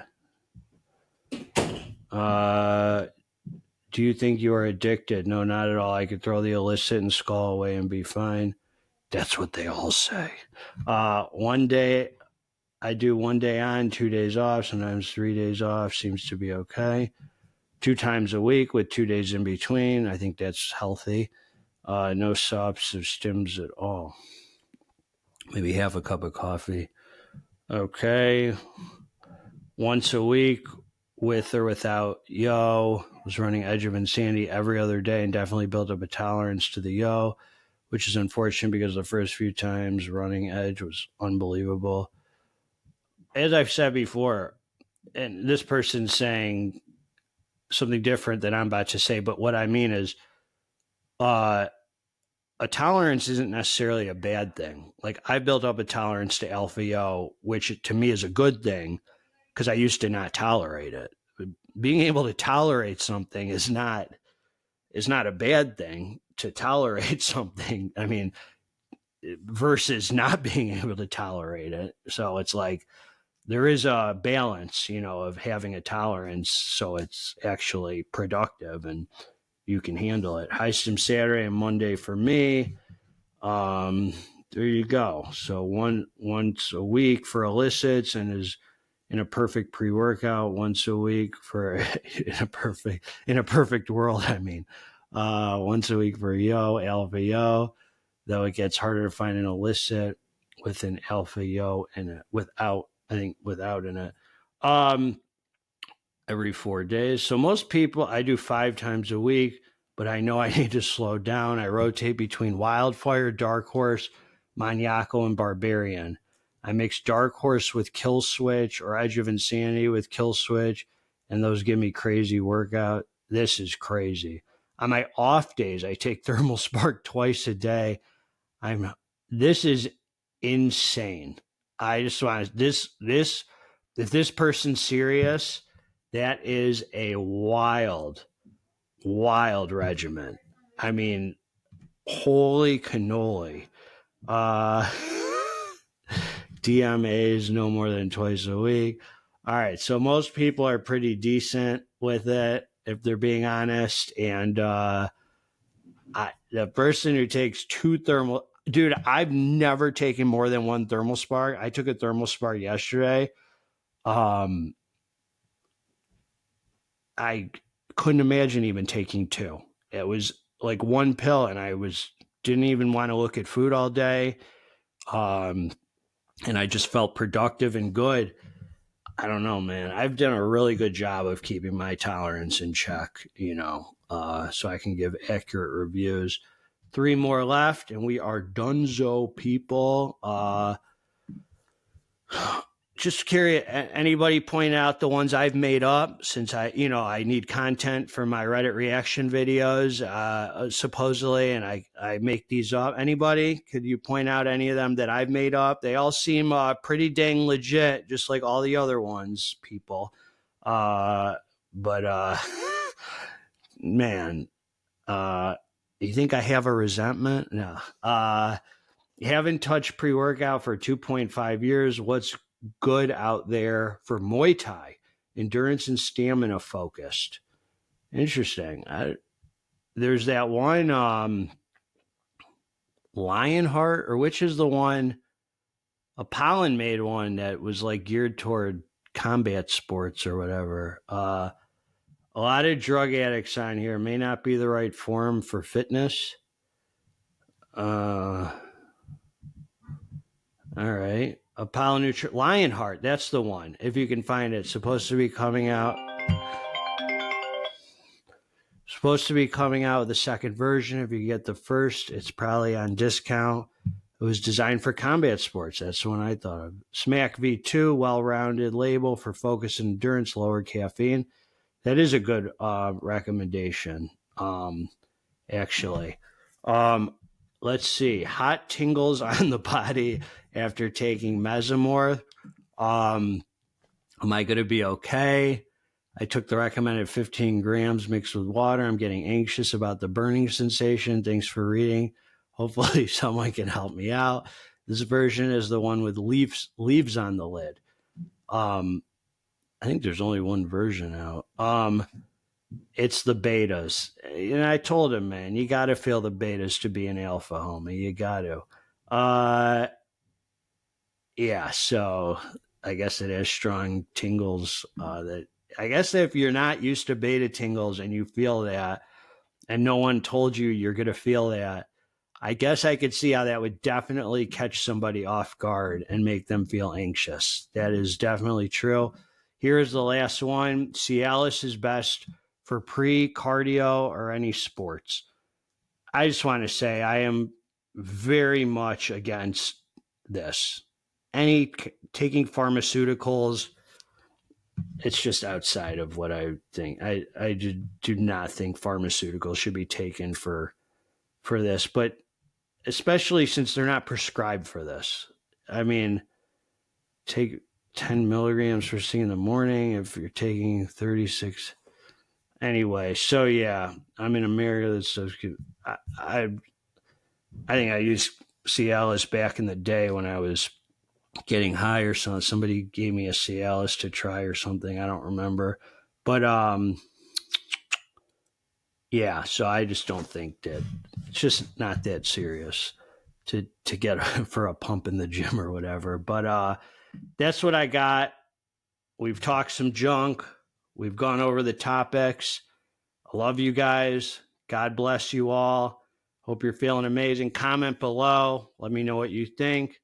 Do you think you are addicted? No, not at all. I could throw the illicit and Skull away and be fine. That's what they all say. One day, I do 1 day on, 2 days off, sometimes 3 days off. Seems to be okay. 2 times a week with 2 days in between. I think that's healthy. No supps or stims at all. Maybe half a cup of coffee. Okay. Once a week with or without yo. Was running Edge of Insanity every other day and definitely built up a tolerance to the yo, which is unfortunate because the first few times running Edge was unbelievable. As I've said before, and this person's saying something different than I'm about to say, but what I mean is a tolerance isn't necessarily a bad thing. Like, I built up a tolerance to alpha yo, which to me is a good thing because I used to not tolerate it. Being able to tolerate something is not a bad thing. To tolerate something, I mean, versus not being able to tolerate it. So it's like there is a balance, of having a tolerance so it's actually productive and you can handle it. High stim Saturday and Monday for me. There you go. So once a week for illicits, and is in a perfect pre-workout once a week for in a perfect world. I mean, once a week for yo, alpha yo, though it gets harder to find an illicit with an alpha yo in it without in it. Every 4 days. So most people, I do 5 times a week, but I know I need to slow down. I rotate between Wildfire, Dark Horse, Maniaco, and Barbarian. I mix Dark Horse with Kill Switch or Edge of Insanity with Kill Switch, and those give me crazy workout. This is crazy. On my off days, I take Thermal Spark twice a day. This is insane. I just want this. If this person's serious, that is a wild regimen. I mean, holy cannoli. DMAs no more than twice a week. All right, so most people are pretty decent with it, if they're being honest. And the person who takes 2 thermal... Dude, I've never taken more than 1 Thermal Spark. I took a Thermal Spark yesterday. I couldn't imagine even taking 2. It was like 1 pill, and I didn't even want to look at food all day. And I just felt productive and good. I don't know, man. I've done a really good job of keeping my tolerance in check, so I can give accurate reviews. 3 more left, and we are donezo, people. Just curious, anybody point out the ones I've made up, since I need content for my Reddit reaction videos, supposedly, and I make these up. Anybody? Could you point out any of them that I've made up? They all seem pretty dang legit, just like all the other ones, people. But man, you think I have a resentment? No. You haven't touched pre-workout for 2.5 years. What's good out there for Muay Thai, endurance and stamina focused. Interesting. There's that one Lionheart, or which is the one? Apollon made one that was like geared toward combat sports or whatever. A lot of drug addicts on here. May not be the right form for fitness. All right. Apollon Nutrition. Lionheart, that's the one. If you can find it. Supposed to be coming out with the second version. If you get the first, it's probably on discount. It was designed for combat sports. That's the one I thought of. Smack V2, well-rounded label for focus and endurance, lower caffeine. That is a good recommendation, actually. Let's see. Hot tingles on the body after taking Mesomorph. Am I going to be okay? I took the recommended 15 grams mixed with water. I'm getting anxious about the burning sensation. Thanks for reading. Hopefully someone can help me out. This version is the one with leaves on the lid. I think there's only one version out. It's the betas. And I told him, man, you got to feel the betas to be an alpha, homie. You got to. Yeah, so I guess it has strong tingles. That I guess if you're not used to beta tingles and you feel that, and no one told you you're going to feel that, I guess I could see how that would definitely catch somebody off guard and make them feel anxious. That is definitely true. Here's the last one. Cialis is best for pre-cardio or any sports. I just want to say I am very much against this. Taking pharmaceuticals, it's just outside of what I think. I do not think pharmaceuticals should be taken for this, but especially since they're not prescribed for this. I mean, take 10 milligrams first thing in the morning if you're taking 36. Anyway, so yeah, I'm in America. That's so cute. I think I used Cialis back in the day when I was getting high or something. Somebody gave me a Cialis to try or something. I don't remember. But yeah, so I just don't think that it's just not that serious to get for a pump in the gym or whatever. But that's what I got. We've talked some junk. We've gone over the topics. I love you guys. God bless you all. Hope you're feeling amazing. Comment below. Let me know what you think.